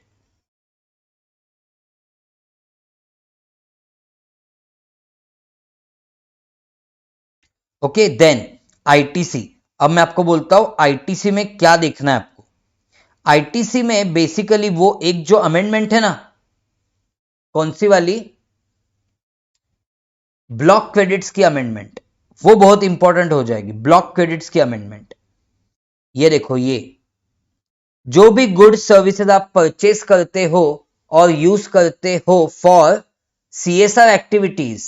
Okay, then ITC. अब मैं आपको बोलता हूं ITC में क्या देखना है आपको. आईटीसी में बेसिकली वो एक जो अमेंडमेंट है ना, कौन सी वाली, ब्लॉक क्रेडिट्स की अमेंडमेंट, वो बहुत इंपॉर्टेंट हो जाएगी. ब्लॉक क्रेडिट्स की अमेंडमेंट, ये देखो, ये जो भी गुड्स सर्विसेज आप परचेस करते हो और यूज करते हो for CSR activities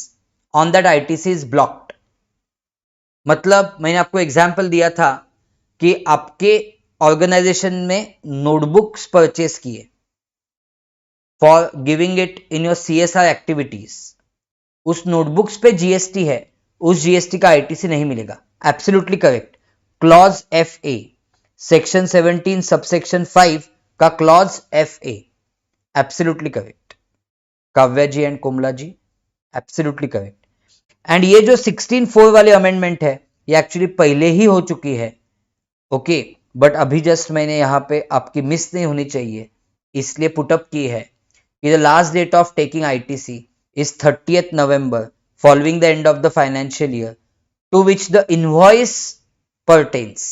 on that ITC is blocked. मतलब मैंने आपको एग्जांपल दिया था कि आपके ऑर्गेनाइजेशन में नोटबुक्स परचेस किए for giving it in your CSR activities, उस नोटबुक्स पे जीएसटी है, उस जीएसटी का आईटीसी नहीं मिलेगा. Absolutely correct. Clause F A, section 17 subsection 5 का clause F A, absolutely correct. Kavya ji and Komala ji, absolutely correct. And ये जो 16(4) वाली अमेंडमेंट है, ये एक्चुअली पहले ही हो चुकी है. ओके, बट अभी जस्ट मैंने यहां पे आपकी मिस नहीं होनी चाहिए इसलिए पुटअप की है कि the last date of taking ITC is 30th November following the end of the financial year to which the invoice pertains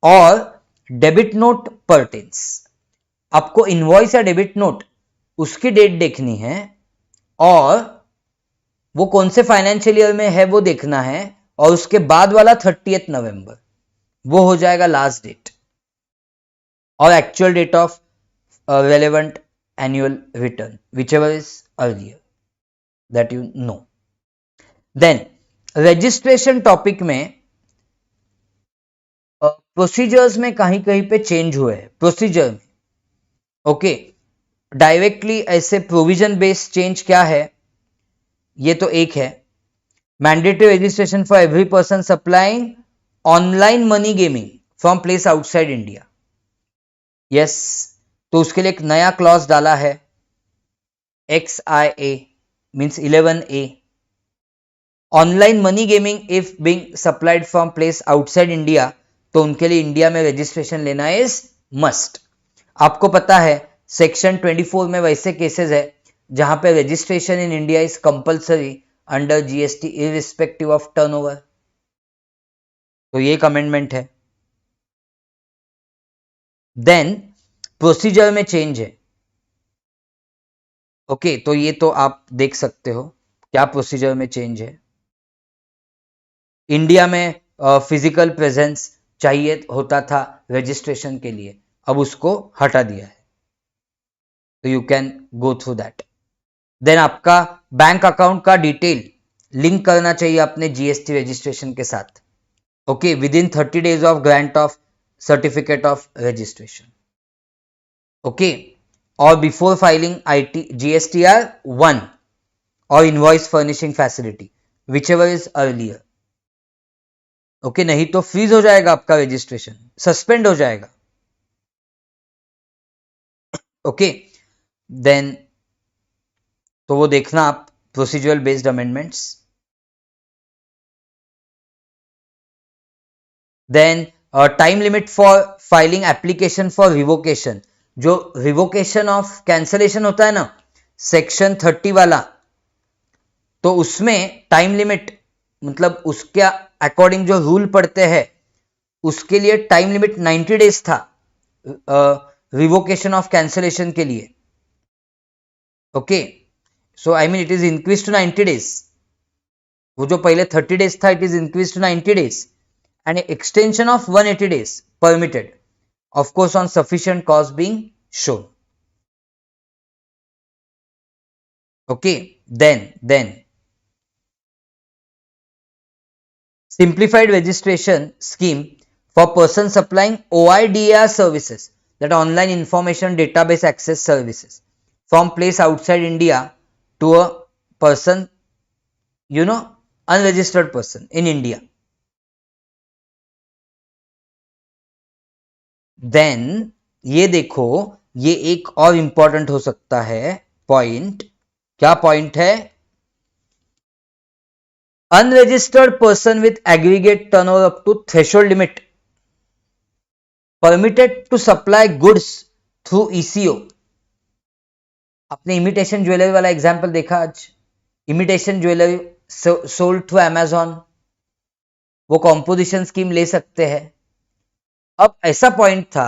or debit note pertains. आपको इनवॉइस या डेबिट नोट उसकी डेट देखनी है और वो कौन से फाइनेंशियल ईयर में है वो देखना है, और उसके बाद वाला 30th नवंबर वो हो जाएगा लास्ट डेट और actual date of relevant annual return whichever is earlier that you know. Then registration topic में प्रोसीजर्स में कहीं कहीं पे चेंज हुए हैं प्रोसीजर में. ओके, डायरेक्टली ऐसे प्रोविजन बेस्ड चेंज क्या है, ये तो एक है, mandatory registration for every person supplying online money gaming from place outside India. Yes, तो उसके लिए एक नया क्लॉज डाला है XIA means 11A. Online money gaming if being supplied from place outside India, तो उनके लिए इंडिया में रजिस्ट्रेशन लेना इज मस्ट. आपको पता है सेक्शन 24 में वैसे केसेस है जहां पे registration in India is compulsory under GST irrespective of turnover. तो ये एक अमेंडमेंट है. देन प्रोसीजर में चेंज है. ओके, तो ये तो आप देख सकते हो क्या प्रोसीजर में चेंज है. इंडिया में फिजिकल प्रेजेंस चाहिए होता था रजिस्ट्रेशन के लिए, अब उसको हटा दिया है, तो you can go through that. Then आपका बैंक अकाउंट का डिटेल लिंक करना चाहिए अपने जीएसटी रजिस्ट्रेशन के साथ. Okay, within 30 days of grant of certificate of registration. Okay, or before filing GSTR 1 or invoice furnishing facility, whichever is earlier. Okay, नहीं तो freeze हो जाएगा आपका रजिस्ट्रेशन, सस्पेंड हो जाएगा. ओके, देन तो वो देखना आप procedural based amendments. Then time limit for filing application for revocation. जो रिवोकेशन ऑफ कैंसलेशन होता है ना, सेक्शन 30 वाला, तो उसमें टाइम लिमिट मतलब उसके अकॉर्डिंग जो रूल पड़ते हैं उसके लिए टाइम लिमिट 90 days था रिवोकेशन ऑफ कैंसलेशन के लिए. Okay, so I mean it is increase to 90 days. वो जो पहले 30 days था it is increase to 90 days and extension of 180 days permitted, of course on sufficient cause being shown. Okay, then simplified registration scheme for persons supplying OIDR services, that online information database access services, from place outside India to a person, unregistered person in India. Then ये देखो, ये एक और important हो सकता है point. क्या point है? Unregistered person with aggregate turnover up to threshold limit permitted to supply goods through ECO. आपने इमिटेशन ज्वेलरी वाला एग्जांपल देखा आज? Imitation jewellery sold through Amazon, वो कॉम्पोजिशन स्कीम ले सकते हैं. अब ऐसा पॉइंट था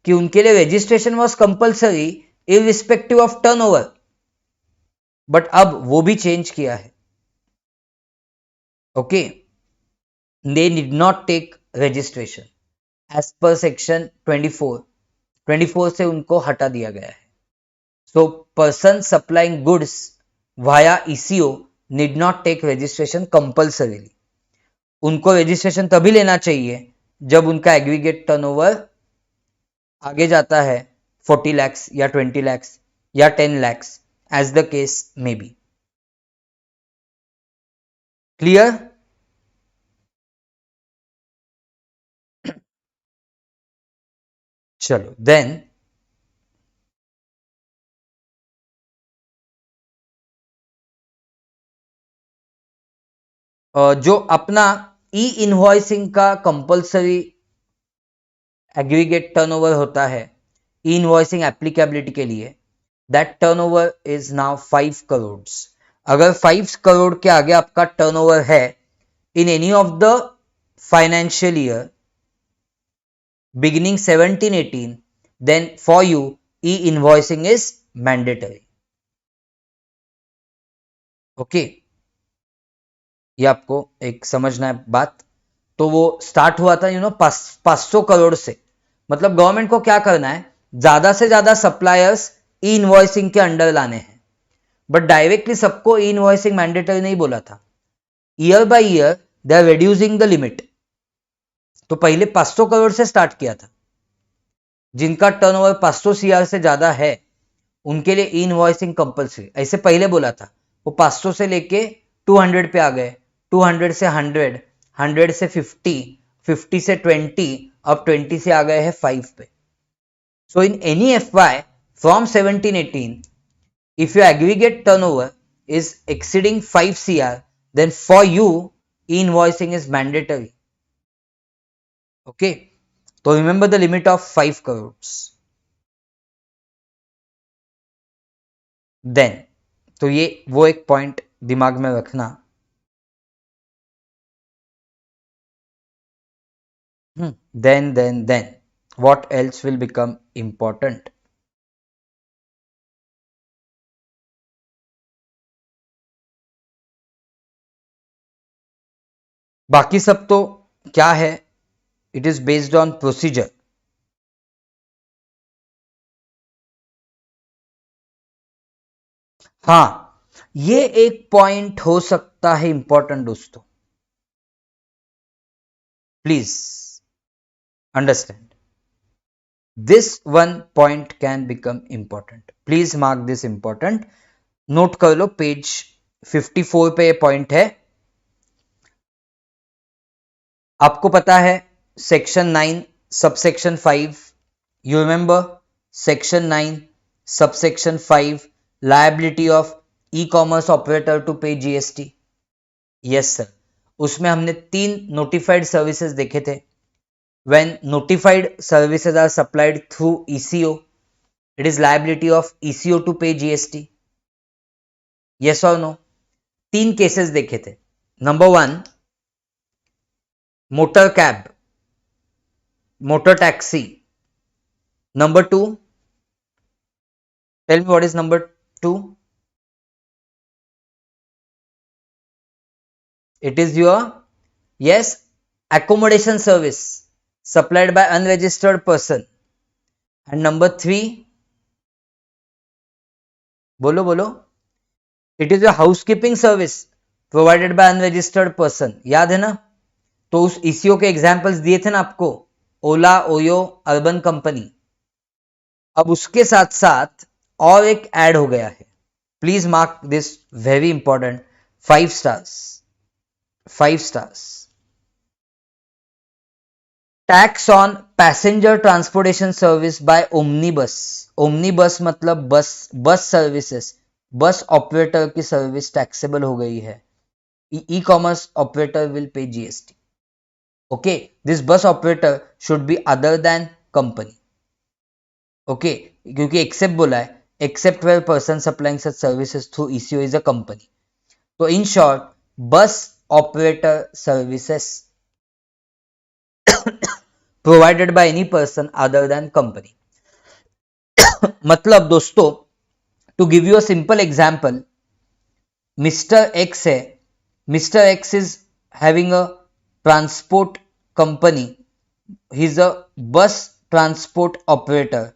कि उनके लिए registration was compulsory irrespective of turnover, but अब वो भी चेंज किया है. Okay, they did not take registration as per section 24 से उनको हटा दिया गया है. So person supplying goods via ECO need not take registration compulsorily. उनको रजिस्ट्रेशन तभी लेना चाहिए जब उनका एग्रीगेट टर्नओवर आगे जाता है 40 lakhs या 20 lakhs या 10 lakhs, as the case may be. Clear? चलो देन जो अपना ई इनवॉइसिंग का कंपल्सरी एग्रीगेट टर्नओवर होता है ई इनवॉइसिंग एप्लीकेबिलिटी के लिए, that turnover is now 5 crore. अगर 5 करोड़ के आगे आपका टर्नओवर है in any of the financial year beginning 17-18, then for you e-invoicing is mandatory. Okay, ये आपको एक समझना है बात. तो वो स्टार्ट हुआ था 500 करोड़ से. मतलब गवर्नमेंट को क्या करना है, ज्यादा से ज्यादा सप्लायर्स ई इनवॉइसिंग के अंडर लाने हैं, बट डायरेक्टली सबको ई इनवॉइसिंग मैंडेटरी नहीं बोला था. Year by year they are reducing the limit. तो पहले 500 करोड़ से स्टार्ट किया था. जिनका टर्नओवर 500 सीआर से ज्यादा है उनके लिए ई इनवॉइसिंग कंपल्सरी, ऐसे पहले बोला था. वो 500 से लेके 200 पे आ गए, 200 से 100, 100 से 50, 50 से 20, अब 20 से आ गए हैं 5 पे. So in any FY from 17-18, if your aggregate turnover is exceeding 5 CR, then for you e-invoicing is mandatory. Okay, तो remember the limit of 5 crores. Then, तो ये वो एक पॉइंट दिमाग में रखना. Then what else will become important? बाकी सब तो क्या है, it is based on procedure. हाँ, ये एक पॉइंट हो सकता है इंपॉर्टेंट दोस्तों. Please understand, this one point can become important. Please mark this important. Note कर लो, पेज 54 पे ये पॉइंट है. आपको पता है section 9 subsection 5, you remember section 9 subsection 5, liability of e commerce operator to pay GST. Yes sir, उसमें हमने 3 notified services देखे थे. When notified services are supplied through ECO, it is liability of ECO to pay GST. Yes or no? 3 cases देखे थे. Number 1, motor cab, motor taxi. Number 2, tell me what is number 2? It is your, yes, accommodation service supplied by unregistered person. And number 3, बोलो, it is a housekeeping service provided by unregistered person. याद है ना? तो उस eco के examples दिए थे ना आपको, ओला, ओयो, अर्बन कंपनी. अब उसके साथ साथ और एक ऐड हो गया है. Please mark this, very important. 5 stars, 5 stars. Tax on passenger transportation service by omnibus. Omnibus मतलब बस सर्विसेज, बस ऑपरेटर की सर्विस टैक्सेबल हो गई है। E commerce operator will pay GST. Okay, this bus operator should be other than company. Okay, क्योंकि except बोला है, except where person supplying such services through ECO is a company. तो in short, bus operator services provided by any person other than company. मतलब दोस्तों, to give you a simple example, mister X है, mister X is having a transport company, he is a बस transport operator.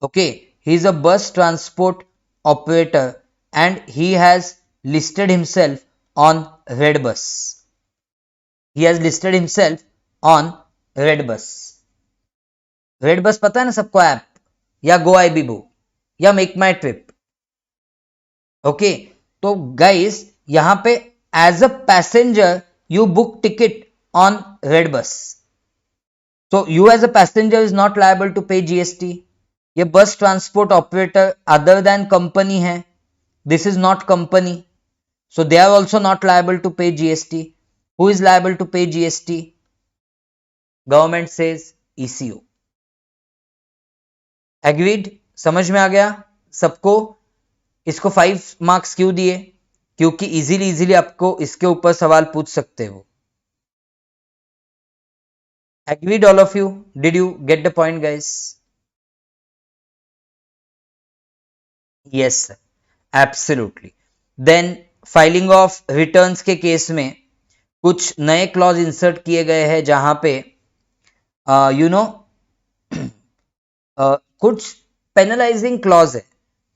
Okay, he is a bus transport operator and he has listed himself on Redbus. He has listed himself on Redbus. Redbus पता है ना सबको, app या Goibibo या MakeMyTrip. Okay, तो guys यहां पे as a passenger you book ticket on Redbus. So you as a passenger is not liable to pay GST. ये bus transport operator other than company है, this is not company, so they are also not liable to pay GST. Who is liable to pay GST? Government says ECO. Agreed? समझ में आ गया सबको? इसको 5 marks क्यों दिए? क्योंकि इजीली आपको इसके ऊपर सवाल पूछ सकते हो। Agreed all of you? Did you get the point guys? Yes sir, absolutely. Then filing of returns के केस में कुछ नए क्लॉज इंसर्ट किए गए हैं जहां पे यू नो कुछ पेनलाइजिंग क्लॉज है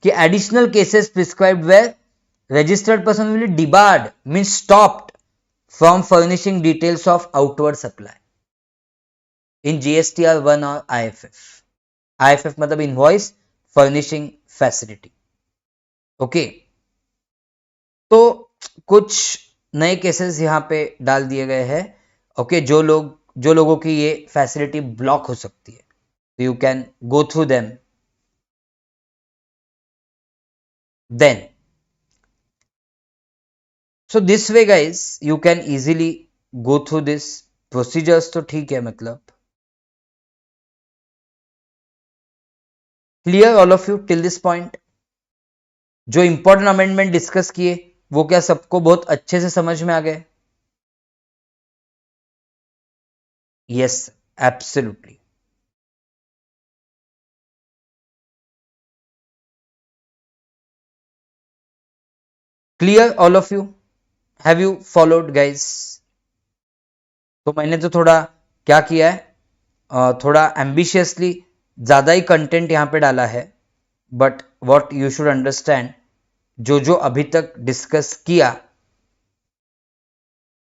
कि additional cases prescribed where registered person will be debarred, means stopped from furnishing details of outward supply in GSTR 1 or IFF. IFF मतलब invoice furnishing facility. ओके, तो कुछ नए केसेस यहां पे डाल दिए गए हैं। ओके, जो लोगों की ये फैसिलिटी ब्लॉक हो सकती है, तो you can go through them. Then so this way guys you can easily go through this procedures। तो ठीक है, मतलब clear all of you till this point? जो इंपॉर्टेंट अमेंडमेंट डिस्कस किए वो क्या सबको बहुत अच्छे से समझ में आ गए? Yes, absolutely. Clear all of you? Have you followed guys? तो मैंने तो थोड़ा क्या किया है, थोड़ा एम्बिशियसली ज्यादा ही कंटेंट यहां पे डाला है, but what you should understand, जो अभी तक डिस्कस किया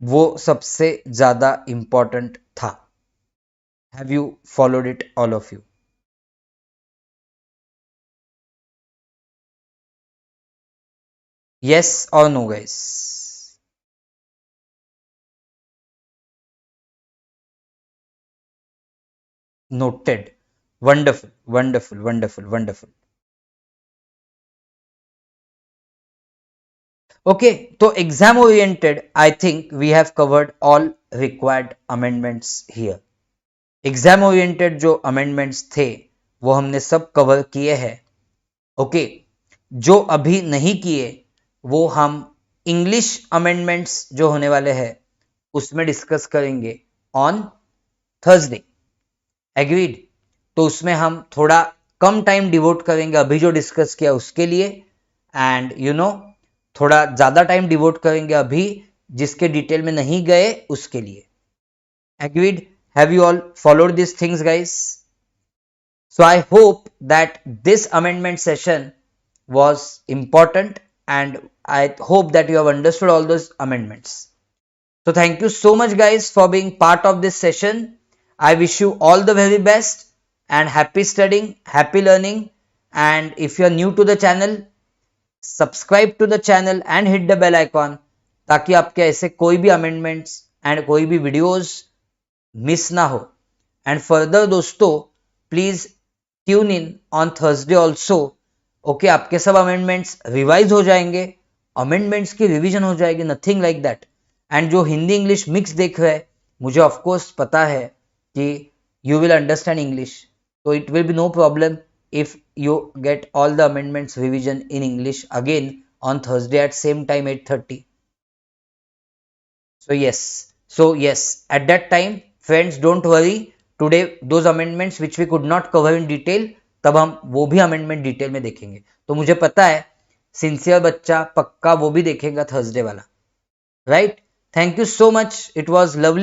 वो सबसे ज्यादा इंपॉर्टेंट था। Have you followed it all of you? yes or no guys? Noted. Wonderful, wonderful, wonderful, wonderful. Okay, तो exam oriented I think we have covered all required amendments here. Exam oriented जो amendments थे वो हमने सब cover किए हैं। Okay, जो अभी नहीं किए वो हम इंग्लिश अमेंडमेंट्स जो होने वाले हैं उसमें डिस्कस करेंगे ऑन थर्सडे। एग्रीड? तो उसमें हम थोड़ा कम टाइम डिवोट करेंगे अभी जो डिस्कस किया उसके लिए, एंड यू नो थोड़ा ज्यादा टाइम डिवोट करेंगे अभी जिसके डिटेल में नहीं गए उसके लिए। Agreed? Have you all followed these things guys? So I hope that this amendment session was important and I hope that you have understood all those amendments. So thank you so much guys for being part of this session. I wish you all the very best and happy studying, happy learning, and if you are new to the channel, subscribe to the channel and hit the bell icon ताकि आपके ऐसे कोई भी amendments and कोई भी videos miss ना हो and further दोस्तों please tune in on Thursday also. Okay, आपके सब अमेंडमेंट्स रिवाइज हो जाएंगे, अमेंडमेंट्स की रिवीजन हो जाएगी, नथिंग लाइक दैट. एंड जो हिंदी इंग्लिश मिक्स देख रहे हैं, मुझे ऑफकोर्स पता है कि you will understand English, so it will be no problem if you get all the amendments revision in English again on Thursday at same time 8:30. So yes, at that time friends don't worry, today those amendments which we could not cover in detail, तब हम वो भी amendment detail में देखेंगे. तो मुझे पता है सिंसियर बच्चा पक्का वो भी देखेगा थर्सडे वाला, right? Thank you so much, it was lovely.